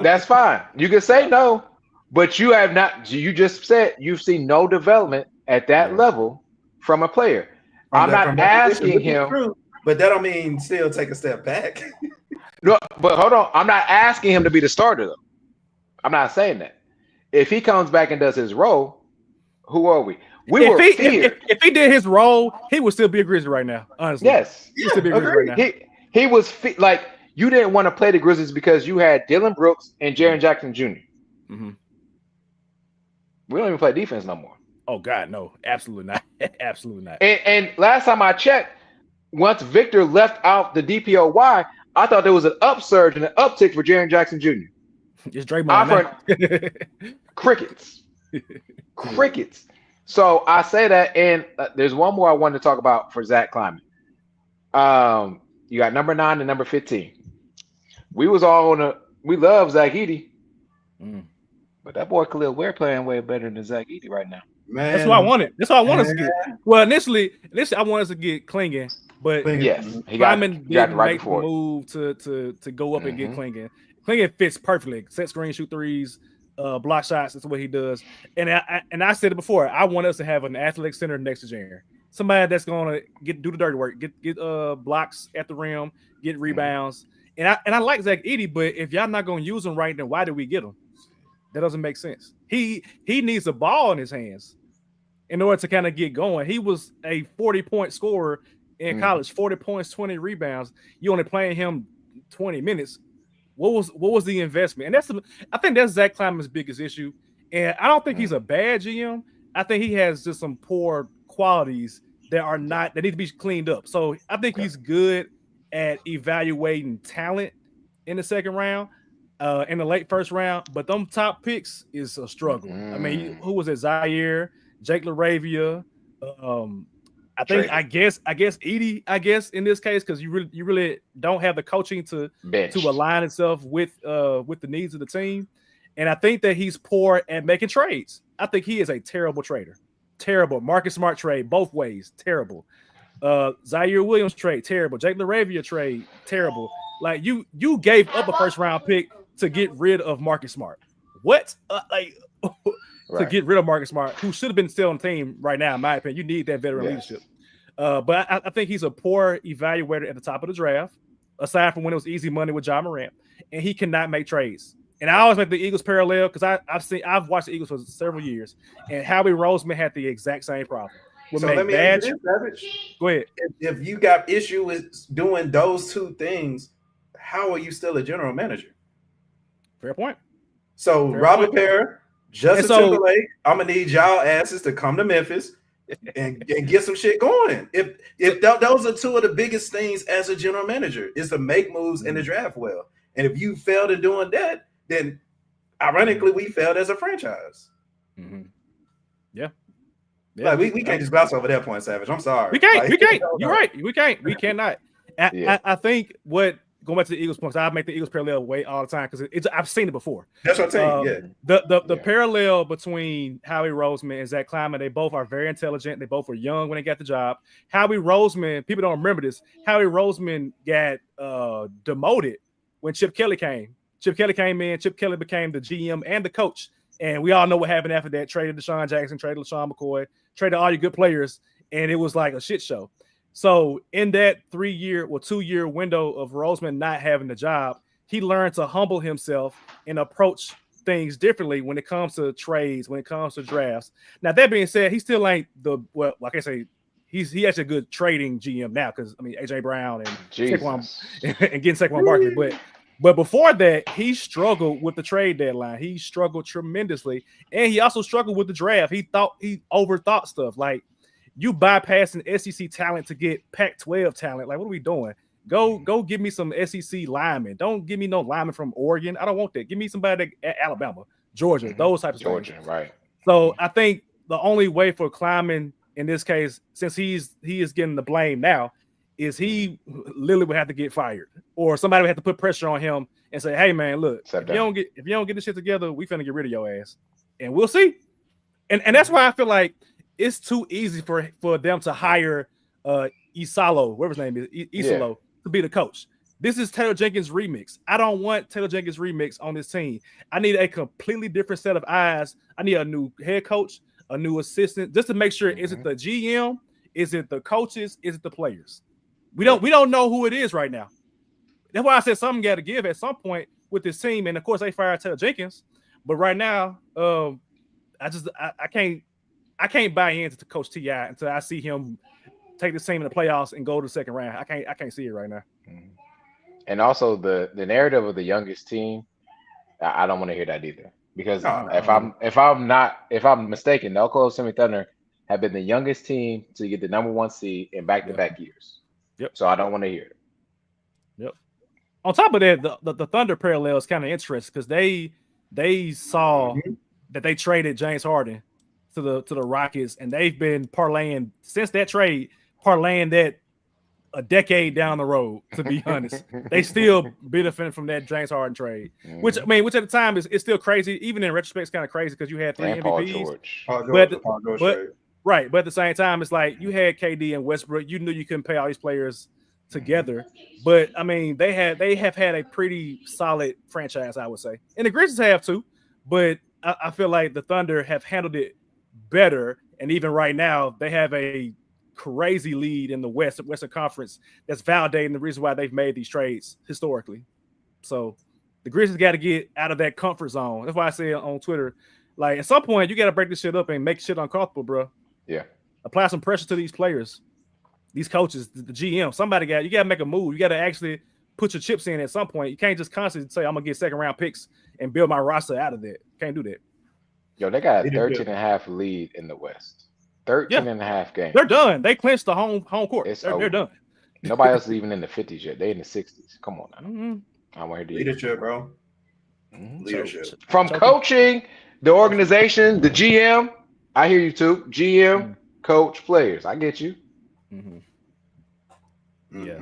That's fine. You can say no, but you have not. You just said you've seen no development at that level from a player. I'm not asking him, but that don't mean still take a step back. No, but hold on. I'm not asking him to be the starter though. I'm not saying that. If he comes back and does his role, who are we? If he did his role, he would still be a Grizzly right now. Honestly, yes, he would still be a Grizzly right now. He was like you didn't want to play the Grizzlies because you had Dylan Brooks and Jaren Jackson Jr. We don't even play defense no more. Oh God, no, absolutely not, absolutely not. And last time I checked, once Victor left out the DPOY, I thought there was an upsurge and an uptick for Jaren Jackson Jr. It's Draymond. Crickets. So I say that, and there's one more I wanted to talk about for Zach Kleiman. You got number 9 and number 15. We was all we love Zach Edey, but that boy Khalil Ware playing way better than Zach Edey right now. Man, That's what I wanted. That's what I wanted us to get. Well, initially I wanted us to get Klingon, but Yes, he Kleiman got didn't right make the before. move to go up and get Klingon. Klingon fits perfectly. Set screen, shoot threes, block shots. That's what he does. And I said it before. I want us to have an athletic center next to Jaren. Somebody that's gonna do the dirty work, get blocks at the rim, get rebounds. And I like Zach Edey, but if y'all not gonna use him right, then why did we get him? That doesn't make sense. He needs a ball in his hands in order to kind of get going. He was a 40-point scorer in college, 40 points, 20 rebounds. You only playing him 20 minutes. What was the investment? And I think that's Zach Kleiman's biggest issue. And I don't think he's a bad GM. I think he has just some poor qualities that need to be cleaned up. So I think he's good at evaluating talent in the second round, in the late first round. But them top picks is a struggle. I mean, who was it? Zaire, Jake LaRavia. I guess Edey. I guess in this case, because you really don't have the coaching to align itself with the needs of the team. And I think that he's poor at making trades. I think he is a terrible trader. Terrible. Marcus Smart trade both ways. Terrible. Zaire Williams trade. Terrible. Jake LaRavia trade. Terrible. Like you gave up a first round pick to get rid of Marcus Smart. What? To get rid of Marcus Smart, who should have been still on the team right now, in my opinion. You need that veteran leadership. But I think he's a poor evaluator at the top of the draft, aside from when it was easy money with John Morant, and he cannot make trades. And I always make the Eagles parallel because I've watched the Eagles for several years, and Howie Roseman had the exact same problem. So let me ask you this, Savage. Go ahead. If you got issue with doing those two things, how are you still a general manager? Fair point. So Robert Parra, Justin Timberlake, I'm gonna need y'all asses to come to Memphis and get some shit going. If those are two of the biggest things as a general manager is to make moves in the draft well. And if you failed in doing that, then ironically we failed as a franchise. Yeah. Like we can't just gloss over that point, Savage. I'm sorry. We can't. You're right. We can't. We cannot. I think going back to the Eagles points, I make the Eagles parallel way all the time because I've seen it before. That's what I'm saying. The parallel between Howie Roseman and Zach Kleiman, they both are very intelligent. They both were young when they got the job. Howie Roseman, people don't remember this. Howie Roseman got demoted when Chip Kelly came. Chip Kelly came in. Chip Kelly became the GM and the coach. And we all know what happened after that. Traded Deshaun Jackson, traded LaShawn McCoy, traded all your good players, and it was like a shit show. So in that 2-year window of Roseman not having the job, he learned to humble himself and approach things differently when it comes to trades, when it comes to drafts. Now, that being said, he still ain't like I say, he actually a good trading GM now because, I mean, AJ Brown and Saquon, and getting Saquon Barkley. But before that, he struggled with the trade deadline. He struggled tremendously. And he also struggled with the draft. He overthought stuff. Like, you bypassing SEC talent to get Pac-12 talent. Like, what are we doing? Go give me some SEC linemen. Don't give me no linemen from Oregon. I don't want that. Give me somebody at Alabama, Georgia, those types of things. Right. So I think the only way for Kleiman in this case, since he is getting the blame now, is he literally would have to get fired, or somebody would have to put pressure on him and say, "Hey man, look, if you don't get this shit together, we finna get rid of your ass," and we'll see. And that's why I feel like it's too easy for them to hire Isalo, whatever his name is, Isalo, to be the coach. This is Taylor Jenkins remix. I don't want Taylor Jenkins remix on this team. I need a completely different set of eyes. I need a new head coach, a new assistant, just to make sure is it the GM, is it the coaches, is it the players? We don't know who it is right now. That's why I said something got to give at some point with this team. And of course, they fired Taylor Jenkins, but right now, I can't buy into Coach Ti until I see him take the team in the playoffs and go to the second round. I can't see it right now. And also the narrative of the youngest team, I don't want to hear that either. Because if I'm mistaken, the Oklahoma City Thunder have been the youngest team to get the #1 seed in back-to-back years. Yep. So I don't want to hear it. Yep. On top of that, the Thunder parallel is kind of interesting because they saw that they traded James Harden to the Rockets, and they've been parlaying since that trade, parlaying that a decade down the road, to be honest. They still benefiting from that James Harden trade, which at the time is still crazy. Even in retrospect, it's kind of crazy because you had 3 and MVPs. Paul George trade. Right, but at the same time, it's like you had KD and Westbrook. You knew you couldn't pay all these players together, but I mean, they have had a pretty solid franchise, I would say, and the Grizzlies have too. But I feel like the Thunder have handled it better, and even right now, they have a crazy lead in the Western Conference that's validating the reason why they've made these trades historically. So the Grizzlies got to get out of that comfort zone. That's why I say on Twitter, like at some point you got to break this shit up and make shit uncomfortable, bro. Yeah. Apply some pressure to these players, these coaches, the GM. You got to make a move. You got to actually put your chips in at some point. You can't just constantly say I'm gonna get 2nd round picks and build my roster out of that. Can't do that. Yo, they got a 13.5 lead in the West. 13.5 games. They're done. They clinched the home court. They're done. Nobody else is even in the 50s yet. They in the 60s. Come on now. Mm-hmm. I want to hear leadership, bro. Mm-hmm. Leadership. From coaching, the organization, the GM. I hear you too. GM, coach, players. I get you. Mm-hmm. Yeah.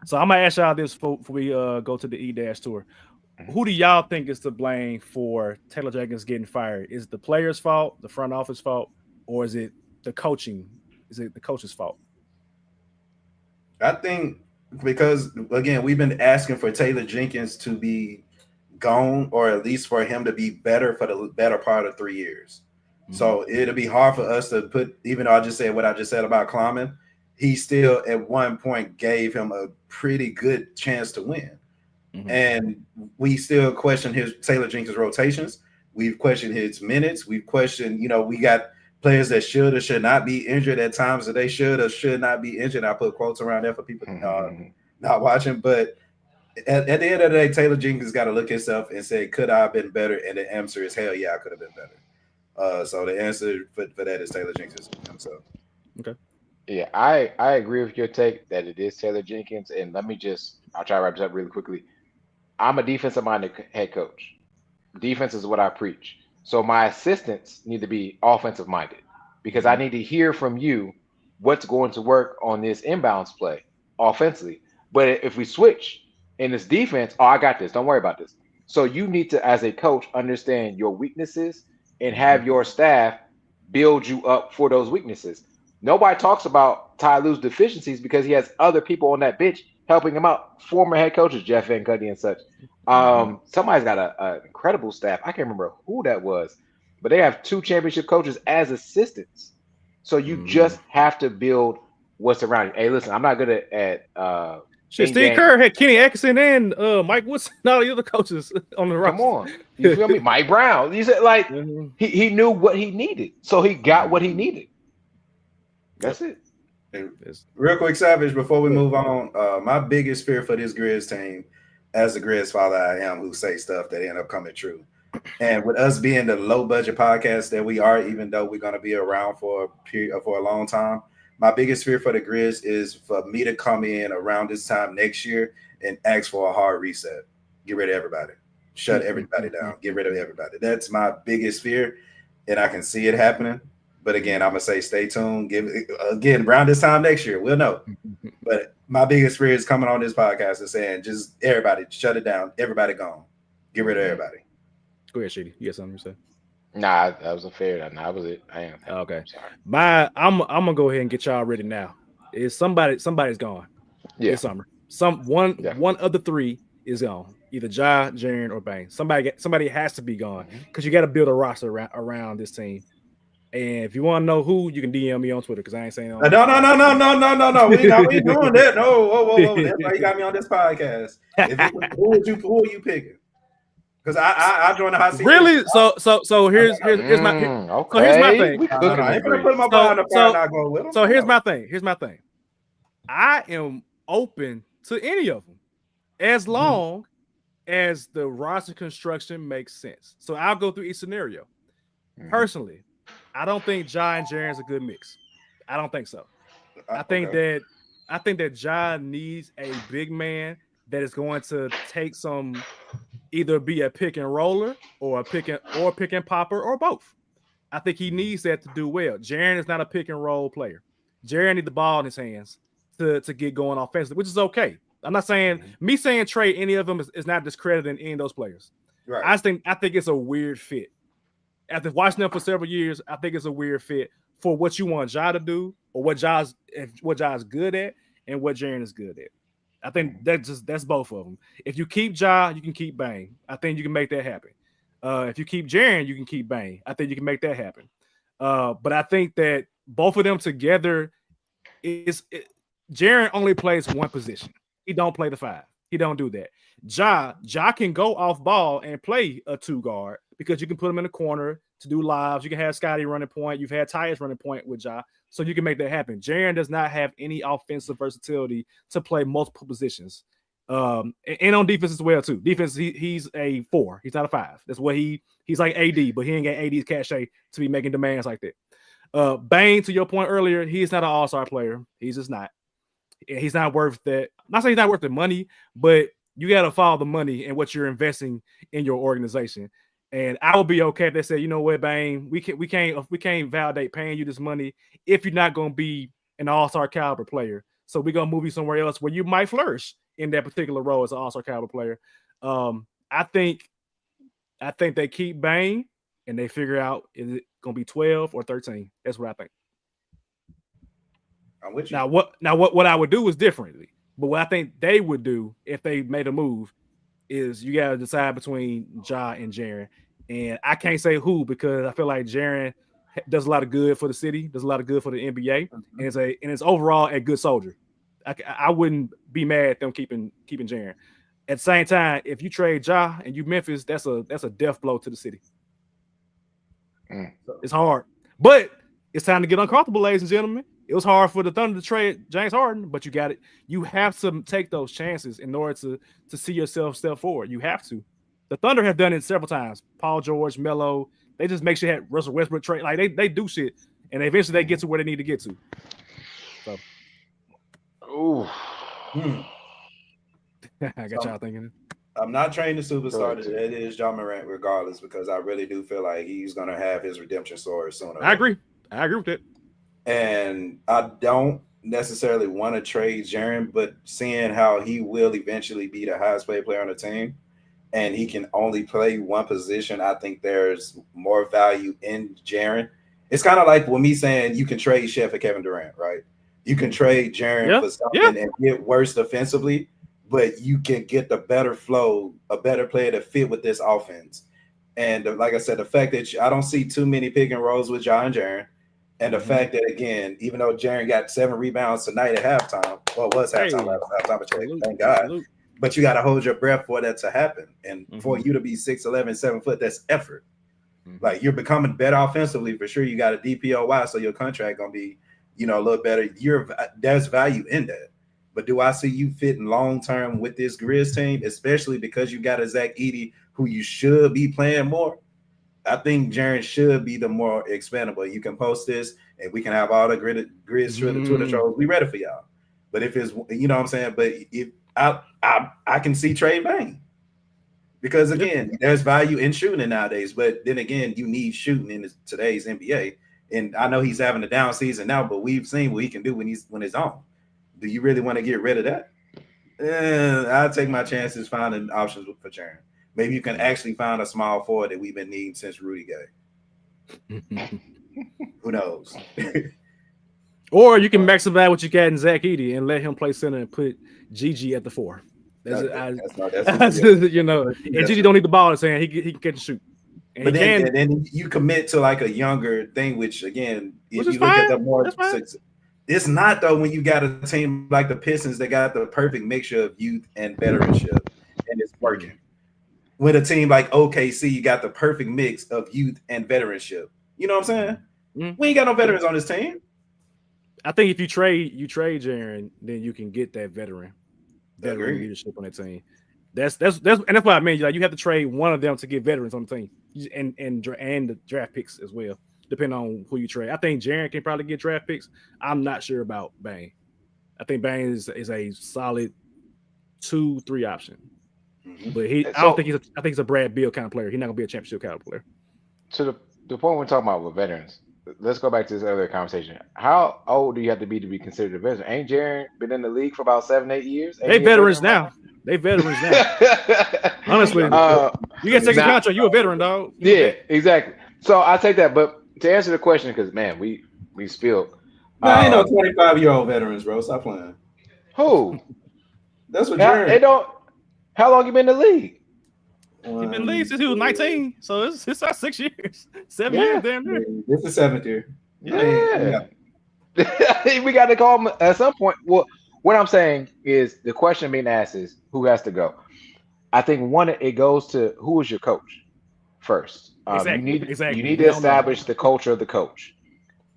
So I'm gonna ask y'all this before we go to the E-Dash tour. Who do y'all think is to blame for Taylor Jenkins getting fired? Is it the players' fault, the front office fault, or is it the coaching? Is it the coach's fault? I think because, again, we've been asking for Taylor Jenkins to be gone, or at least for him to be better for the better part of 3 years. So it'll be hard for us to put, even though I just said what I just said about Kleiman, he still at one point gave him a pretty good chance to win. And we still question Taylor Jenkins' rotations. We've questioned his minutes. We've questioned, we got players that should or should not be injured at times that they should or should not be injured. I put quotes around there for people not watching. But at the end of the day, Taylor Jenkins got to look himself and say, could I have been better? And the answer is, hell yeah, I could have been better. So the answer for that is Taylor Jenkins himself. Okay. Yeah, I agree with your take that it is Taylor Jenkins. And I'll try to wrap this up really quickly. I'm a defensive-minded head coach. Defense is what I preach. So my assistants need to be offensive-minded because I need to hear from you what's going to work on this inbounds play offensively. But if we switch in this defense, I got this. Don't worry about this. So you need to, as a coach, understand your weaknesses and have your staff build you up for those weaknesses. Nobody talks about Ty Lue's deficiencies because he has other people on that bench helping him out. Former head coaches, Jeff Van Gundy and such. Somebody's got an incredible staff. I can't remember who that was, but they have 2 championship coaches as assistants. So you just have to build what's around you. Hey, listen, I'm not good at Steve Kerr had Kenny Atkinson and Mike Woodson and all the other coaches on the roster. Come on. You feel me? Mike Brown. You said he knew what he needed. So he got what he needed. That's it. Real quick, Savage, before we move on, my biggest fear for this Grizz team, as the Grizz father I am, who say stuff that end up coming true. And with us being the low budget podcast that we are, even though we're going to be around for a long time, my biggest fear for the Grizz is for me to come in around this time next year and ask for a hard reset. Get rid of everybody. Shut everybody down. Get rid of everybody. That's my biggest fear, and I can see it happening. But again, I'm going to say stay tuned. Again, around this time next year, we'll know. But my biggest fear is coming on this podcast and saying, just everybody, shut it down. Everybody gone. Get rid of everybody. Go ahead, Shady. You got something to say? Nah, that was unfair. Nah, that was it. I am. Okay. Sorry. I'm gonna go ahead and get y'all ready now. Is somebody's gone? Yeah. This summer. One of the 3 is gone. Either Ja, Jaren, or Bane. Somebody has to be gone because you got to build a roster around this team. And if you want to know who, you can DM me on Twitter because I ain't saying no. We ain't doing that. No, whoa. That's why you got me on this podcast. Who are you picking? Because I joined the hot seat. Really? So here's my thing. So here's my thing. Here's my thing. I am open to any of them as long as the roster construction makes sense. So I'll go through each scenario. Personally, I don't think Ja and Jaren's a good mix. I don't think so. I think that Ja needs a big man that is going to take some, either be a pick and roller or a pick and popper or both. I think he needs that to do well. Jaren is not a pick and roll player. Jaren needs the ball in his hands to get going offensively, which is okay. I'm not saying me saying trade any of them is not discrediting any of those players. Right. I think it's a weird fit. After watching them for several years, I think it's a weird fit for what you want Ja to do, or what Ja's good at, and what Jaren is good at. I think that's both of them. If you keep Ja, you can keep Bane. I think you can make that happen. If you keep Jaren, you can keep Bane. I think you can make that happen. But I think that both of them together Jaren only plays one position. He don't play the 5. He don't do that. Ja can go off ball and play a 2 guard because you can put him in the corner to do lives. You can have Scotty running point. You've had Tyus running point with Ja, so you can make that happen. Jaren does not have any offensive versatility to play multiple positions, and on defense as well too. Defense, he's a 4. He's not a 5. That's what he's like AD, but he ain't got AD's cachet to be making demands like that. Bane, to your point earlier, he's not an all-star player. He's just not. He's not worth that. I'm not saying he's not worth the money, but you got to follow the money and what you're investing in your organization. And I would be okay if they said, you know what, Bane, we can't validate paying you this money if you're not going to be an all-star caliber player. So we're going to move you somewhere else where you might flourish in that particular role as an all-star caliber player. I think they keep Bane and they figure out, is it going to be 12 or 13? That's what I think. I'm with you. Now what I would do is differently, but what I think they would do if they made a move is you got to decide between Ja and Jaren, and I can't say who because I feel like Jaren does a lot of good for the city, does a lot of good for the NBA, and is overall a good soldier. I wouldn't be mad at them keeping Jaren. At the same time, if you trade Ja and you Memphis, that's a death blow to the city. It's hard, but it's time to get uncomfortable, ladies and gentlemen. It was hard for the Thunder to trade James Harden, but you got it. You have to take those chances in order to see yourself step forward. You have to. The Thunder have done it several times. Paul George, Melo, they just make sure they had Russell Westbrook trade. Like they do shit, and eventually they get to where they need to get to. So, I got y'all thinking. I'm not trading the superstar. That is Ja Morant, regardless, because I really do feel like he's going to have his redemption story sooner. I agree with that. And I don't necessarily want to trade Jaren, but seeing how he will eventually be the highest paid player on the team, and he can only play one position, I think there's more value in Jaren. It's kind of like when me saying you can trade Chef for Kevin Durant, right? You can trade Jaren for something and get worse defensively, but you can get the better flow, a better player to fit with this offense. And like I said, the fact that I don't see too many pick and rolls with Ja and Jaren. And the fact that, again, even though Jaren got 7 rebounds tonight at halftime, well, it was halftime, thank God. But you got to hold your breath for that to happen. And for you to be 6'11", 7 foot, that's effort. Like, you're becoming better offensively for sure. You got a DPOY, so your contract going to be, a little better. There's value in that. But do I see you fitting long-term with this Grizz team, especially because you got a Zach Edey who you should be playing more? I think Jaren should be the more expendable. You can post this, and we can have all the Grizz Twitter trolls. We ready for y'all. But if it's, what I'm saying. But if I can see trade Bane because again, there's value in shooting nowadays. But then again, you need shooting in today's NBA. And I know he's having a down season now, but we've seen what he can do when it's on. Do you really want to get rid of that? I'll take my chances finding options for Jaren. Maybe you can actually find a small forward that we've been needing since Rudy Gay. Who knows? Or you can maximize what you got in Zach Edey and let him play center and put Gigi at the 4. And Gigi don't need the ball in his hand. He can catch and shoot. And then you commit to like a younger thing, which again, if you look at the more, it's not though when you got a team like the Pistons that got the perfect mixture of youth and veteranship, and it's working. With a team like OKC, you got the perfect mix of youth and veteranship. You know what I'm saying? We ain't got no veterans on this team. I think if you trade Jaren, then you can get that veteran leadership on that team. That's what I mean. Like you have to trade one of them to get veterans on the team, and the draft picks as well, depending on who you trade. I think Jaren can probably get draft picks. I'm not sure about Bane. I think Bane is a solid 2-3 option. But I think he's a Brad Beal kind of player. He's not gonna be a championship caliber player. To the point we're talking about with veterans, let's go back to this earlier conversation. How old do you have to be considered a veteran? Ain't Jaren been in the league for about 7-8 years? They veterans now. They veterans now. Honestly, you get second contract, you a veteran, dog. Yeah, exactly. So I take that. But to answer the question, because man, we spilled. Ain't no 25-year-old veterans, bro. Stop playing. Who? That's what Jaren. They don't. How long you been in the league? He's been in the league since he was 19, so it's our 6 years, 7 years, damn near. This is 7th year. Yeah. We got to call him at some point. Well, what I'm saying is the question being asked is who has to go. I think it goes to who is your coach first. Exactly. You need to establish the culture of the coach,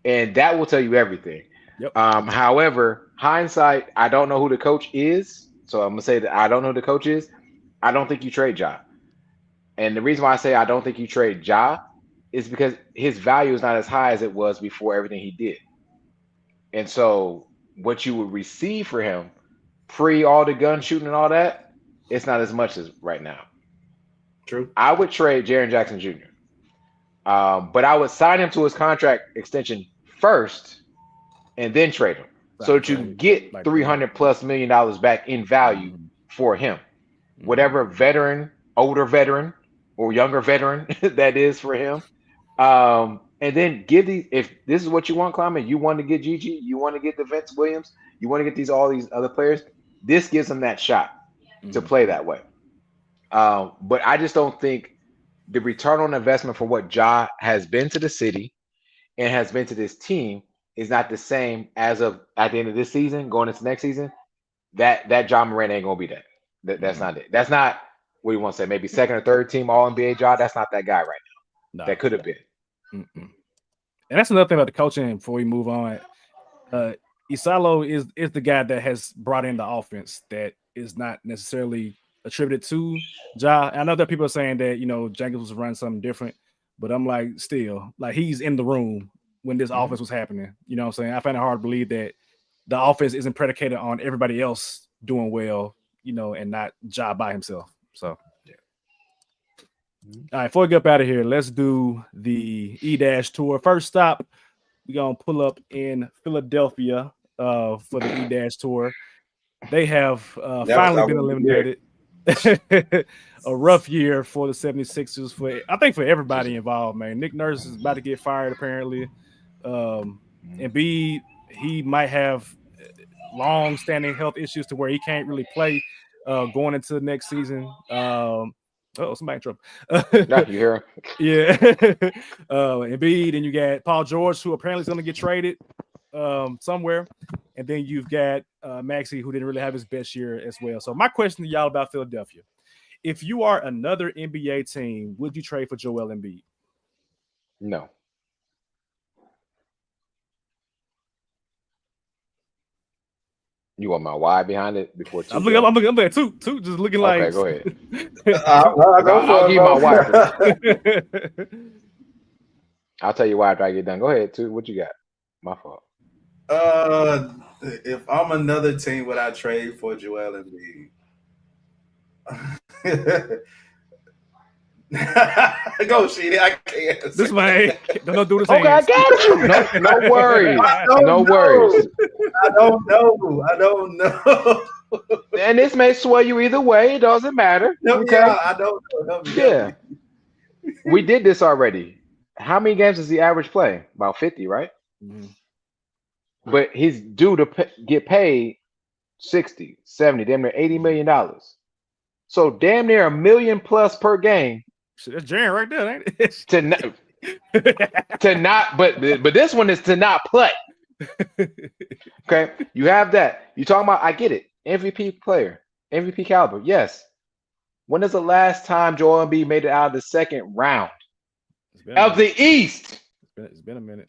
and that will tell you everything. Yep. However, hindsight, I don't know who the coach is, so I'm gonna say that I don't know who the coach is. I don't think you trade Ja. And the reason why I say I don't think you trade Ja is because his value is not as high as it was before everything he did. And so what you would receive for him pre all the gun shooting and all that, it's not as much as right now. True. I would trade Jaren Jackson Jr. But I would sign him to his contract extension first and then trade him so that you can get $300+ million back in value for him. Whatever veteran, older veteran, or younger veteran that is for him. And then if this is what you want, Climate, you want to get Gigi, you want to get the Vince Williams, you want to get all these other players, this gives them that shot to play that way. But I just don't think the return on investment for what Ja has been to the city and has been to this team is not the same as of at the end of this season, going into next season. That Ja Morant ain't gonna be that. That's not it. That's not what you want to say. Maybe second or third team All NBA Ja. That's not that guy right now. No. That could have been. And that's another thing about the coaching. Before we move on, Isalo is the guy that has brought in the offense that is not necessarily attributed to Ja. I know that people are saying that Jenkins was running something different, but I'm like, still, like he's in the room when this offense was happening. You know what I'm saying? I find it hard to believe that the offense isn't predicated on everybody else doing well, and not Ja by himself. So, yeah. All right, before we get up out of here, let's do the E- tour. First stop, we're going to pull up in Philadelphia for the E- tour. They have finally been eliminated. A rough year for the 76ers, I think for everybody involved, man. Nick Nurse is about to get fired, apparently. Embiid, he might have long-standing health issues to where he can't really play going into the next season. Somebody in trouble. No, you hear him? Yeah. Embiid, and you got Paul George, who apparently is going to get traded somewhere. And then you've got Maxey, who didn't really have his best year as well. So my question to y'all about Philadelphia. If you are another NBA team, would you trade for Joel Embiid? No. You want my why behind it before two? I'm looking at two just looking like. Okay, go ahead. I'll give you my why. I'll tell you why after I get done. Go ahead, two. What you got? My fault. If I'm another team, would I trade for Joel Embiid? Go, Sheedy. I can't. This man, don't do this. Okay, I got you. No worries. No worries. I don't know. And this may sway you either way. It doesn't matter. Okay. Yeah, I don't know. Yeah. We did this already. How many games does the average play? About 50, right? Mm-hmm. But he's due to get paid 60, 70, damn near $80 million. So damn near $1 million plus per game. That's Jaren right there, ain't it? to not, but this one is to not play. Okay, you have that. You talking about? I get it. MVP player, MVP caliber. Yes. When is the last time Joel Embiid made it out of the second round of the East? It's been a minute.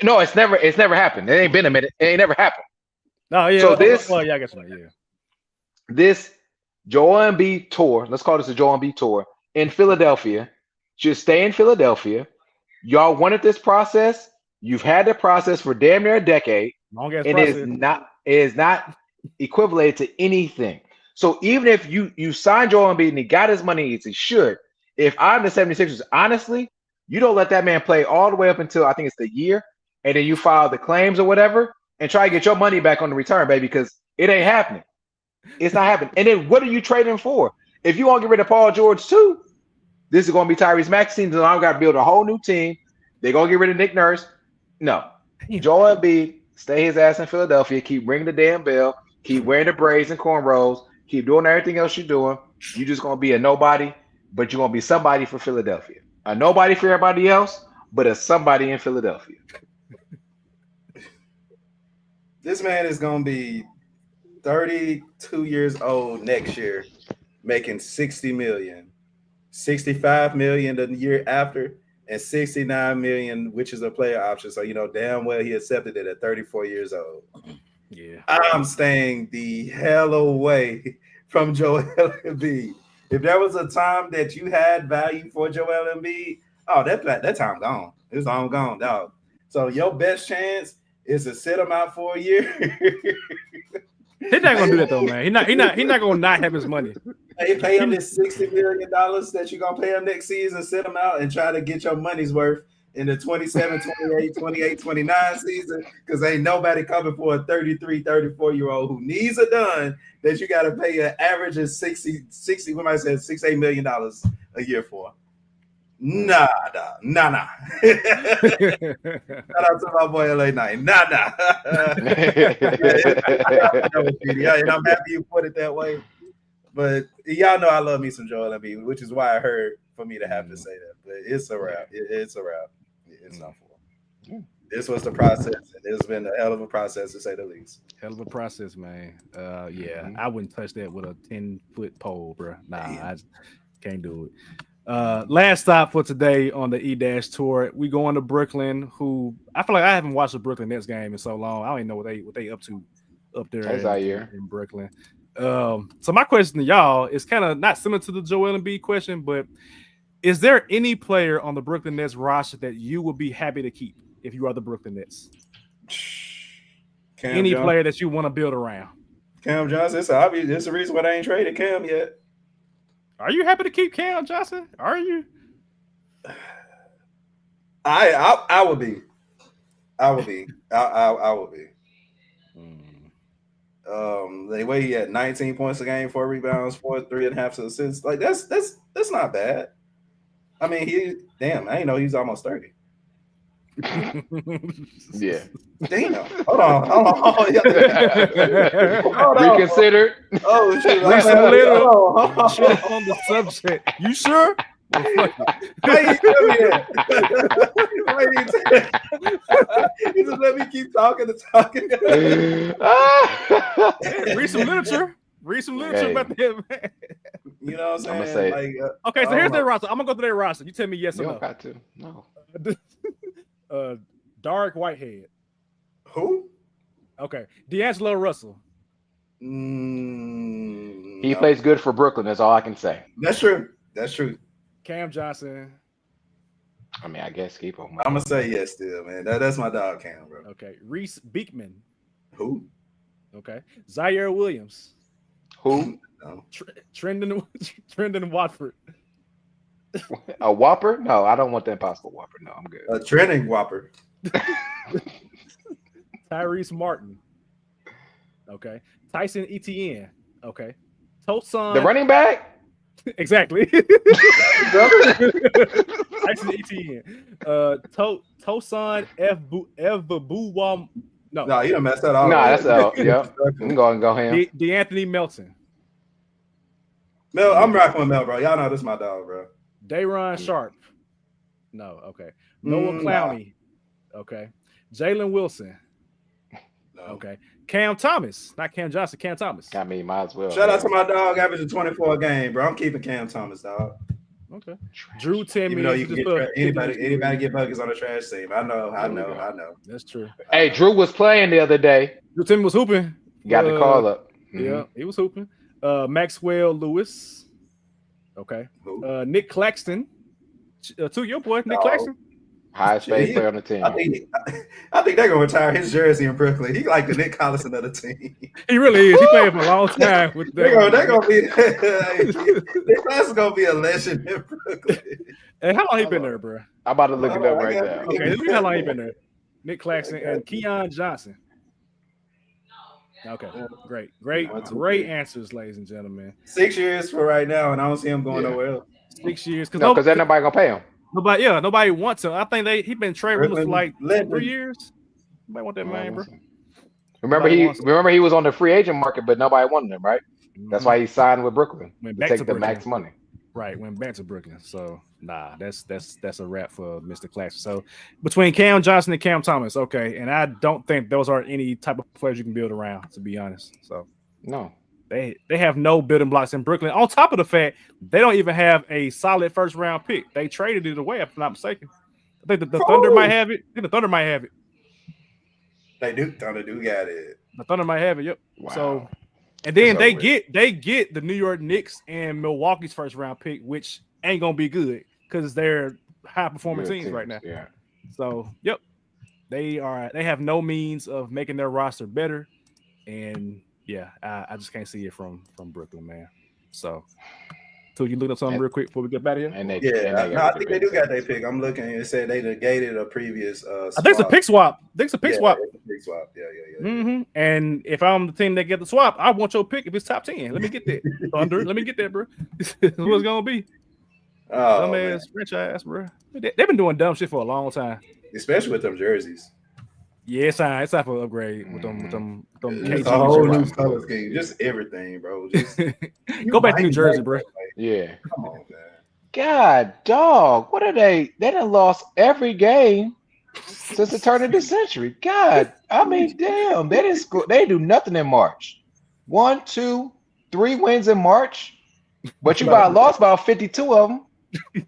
No, it's never happened. It ain't been a minute. It ain't never happened. No, yeah. So I guess right. Yeah. This Joel Embiid tour. Let's call this a Joel Embiid tour in Philadelphia. Just stay in Philadelphia. Y'all wanted this process. You've had the process for damn near a decade. It is not equivalent to anything. So even if you signed Joel Embiid and he got his money as he should, if I'm the 76ers, honestly, You don't let that man play all the way up until I think it's the year, and then you file the claims or whatever and try to get your money back on the return, baby, because it ain't happening. It's not happening. And then what are you trading for? If you want to get rid of Paul George too, this is going to be Tyrese Maxey. So I've got to build a whole new team. They're going to get rid of Nick Nurse. No. Joel Embiid, stay his ass in Philadelphia. Keep ringing the damn bell. Keep wearing the braids and cornrows. Keep doing everything else you're doing. You're just going to be a nobody, but you're going to be somebody for Philadelphia. A nobody for everybody else, but a somebody in Philadelphia. This man is going to be 32 years old next year, making $60 million, $65 million the year after, and $69 million, which is a player option. So, damn well he accepted it at 34 years old. Yeah. I'm staying the hell away from Joel Embiid. If there was a time that you had value for Joel Embiid, that time gone. It's all gone, dog. So your best chance is to sit him out for a year. He's not gonna do that though, man. He's not gonna not have his money. Hey, pay him this $60 million that you're gonna pay him next season, sit him out and try to get your money's worth in the 27, 28, 28, 29 season, because ain't nobody coming for a 33, 34-year-old who needs a done that you got to pay an average of 60, we might say $6-8 million a year for. Nah. Shout out to my boy LA Knight. Nah. And I'm happy you put it that way. But y'all know I love me some Joel Embiid, which is why I heard for me to have to say that. But it's a wrap. It's a wrap. It's not for. This was the process, and it's been a hell of a process to say the least. Hell of a process, man. Yeah, I wouldn't touch that with a 10-foot pole, bro. Nah, I can't do it. Last stop for today on the E-Dash tour. We going to Brooklyn, who I feel like I haven't watched the Brooklyn Nets game in so long. I don't even know what they up to up there in Brooklyn. So my question to y'all is kind of not similar to the Joel Embiid question, but is there any player on the Brooklyn Nets roster that you would be happy to keep if you are the Brooklyn Nets? Any player that you want to build around? Cam Johnson. It's obvious. It's the reason why they ain't traded Cam yet. Are you happy to keep Cam Johnson? Are you? I would be. I would be. The way he had 19 points a game, 4 rebounds, 3.5 assists. Like that's not bad. I mean, I didn't know he's almost 30. Yeah. Damn. Hold on. Reconsider. Oh shit. On the subject. You sure? He just let me keep talking. Read some literature. About them. You know what I'm saying? Say, okay, so here's their roster. I'm gonna go through their roster. You tell me yes or no. You don't got to. No. Dark Whitehead. Who? Okay. D'Angelo Russell. He plays good for Brooklyn. That's all I can say. That's true. Cam Johnson. I mean, I guess keep him. I'm gonna say yes still, man. That's my dog Cam, bro. Okay. Reese Beekman. Who? Okay. Zaire Williams. Who? No. Trendon Watford. A Whopper? No, I don't want the Impossible Whopper. No, I'm good. A trending Whopper. Tyrese Martin. Okay. Tyson Etienne. Okay. Tosan. The running back? Exactly. Tyson Etienne. Tosan Evbuwam. No, you done messed that all. No, that's yeah. I'm going to go him. DeAnthony Melton. Mel, I'm rocking with Mel, bro. Y'all know this is my dog, bro. Day'Ron Sharp. No, okay. Noah Clowney. Okay. Jalen Wilson. No. Okay. Cam Thomas. Not Cam Johnson, Cam Thomas. I mean, might as well. Shout out to my dog, averaging 24 a game, bro. I'm keeping Cam Thomas, dog. Okay. Drew Timmy. Even though you can get anybody get buckets on the trash team. I know. That's true. Hey, Drew was playing the other day. Drew Timmy was hooping. Got the call up. Yeah, he was hooping. Maxwell Lewis. Okay. Nick Claxton. To your boy, Nick Claxton. Highest paid player on the team. I think they're gonna retire his jersey in Brooklyn. He like the Nick Collison of the team. He really is. He played for a long time with them. They're gonna be. That's gonna be a legend in Brooklyn. Hey, how long he been there, bro? I'm about to look it up right now. Okay, let's see how long he been there. Nick Claxton and Keon Johnson. Okay, great answers, ladies and gentlemen. 6 years for right now, and I don't see him going nowhere else. 6 years, because then nobody gonna pay him. Nobody wants him. I think he been trade rumors for like 3 years. Nobody want that man, bro. Remember he was on the free agent market, but nobody wanted him, right? Mm-hmm. That's why he signed with Brooklyn to take the max money. Right, went back to Brooklyn. So that's a wrap for Mr. Claxton. So between Cam Johnson and Cam Thomas, okay, and I don't think those are any type of players you can build around, to be honest. So no, they have no building blocks in Brooklyn. On top of the fact they don't even have a solid first round pick. They traded it away, if I'm not mistaken. I think the Thunder might have it. The Thunder might have it. They do. Thunder do got it. The Thunder might have it. Yep. Wow. So. And then they get the New York Knicks and Milwaukee's first round pick, which ain't gonna be good because they're high performing teams right now. Yeah. So they have no means of making their roster better, and I just can't see it from Brooklyn, man. So you look up something real quick before we get back here. I think they do got their pick. I'm looking. It said they negated a previous. I think it's a pick swap. It's a pick swap. Yeah. Mm-hmm. And if I'm the team that get the swap, I want your pick if it's top 10. Let me get that. Thunder. Let me get that, bro. This is what it's gonna be. Dumbass franchise, bro. They've been doing dumb shit for a long time, especially with them jerseys. Yeah, it's time for an upgrade with them. It's a whole new color scheme, just everything, bro. Just go back to New Jersey, bro. Yeah. Come on, man. God, dog. What are they? They done lost every game since the turn of the century. God, I mean, damn. They didn't score. They do nothing in March. 1, 2, 3 wins in March, but you lost about 52 of them.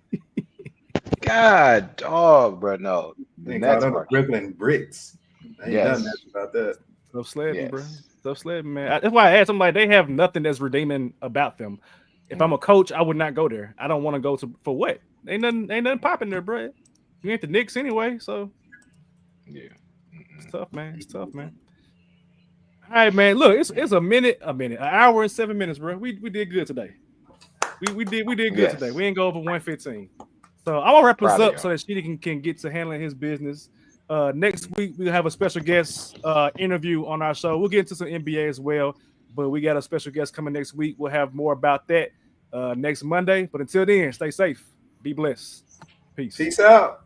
God, dog, bro. No, they call them the Brooklyn Bricks. Ain't done that about that. Tough sledding, bro. Tough sledding, man. That's why I asked them, like, they have nothing that's redeeming about them. If I'm a coach, I would not go there. I don't want to go for what? Ain't nothing popping there, bro. You ain't the Knicks anyway, so it's tough, man. It's tough, man. All right, man. Look, it's an hour and 7 minutes, bro. We did good today. We did good today. We ain't go over 115. So I'm gonna wrap this up so that Sheedy can get to handling his business. Next week we'll have a special guest interview on our show. We'll get into some NBA as well, but we got a special guest coming next week. We'll have more about that next Monday. But until then, stay safe, be blessed, peace out.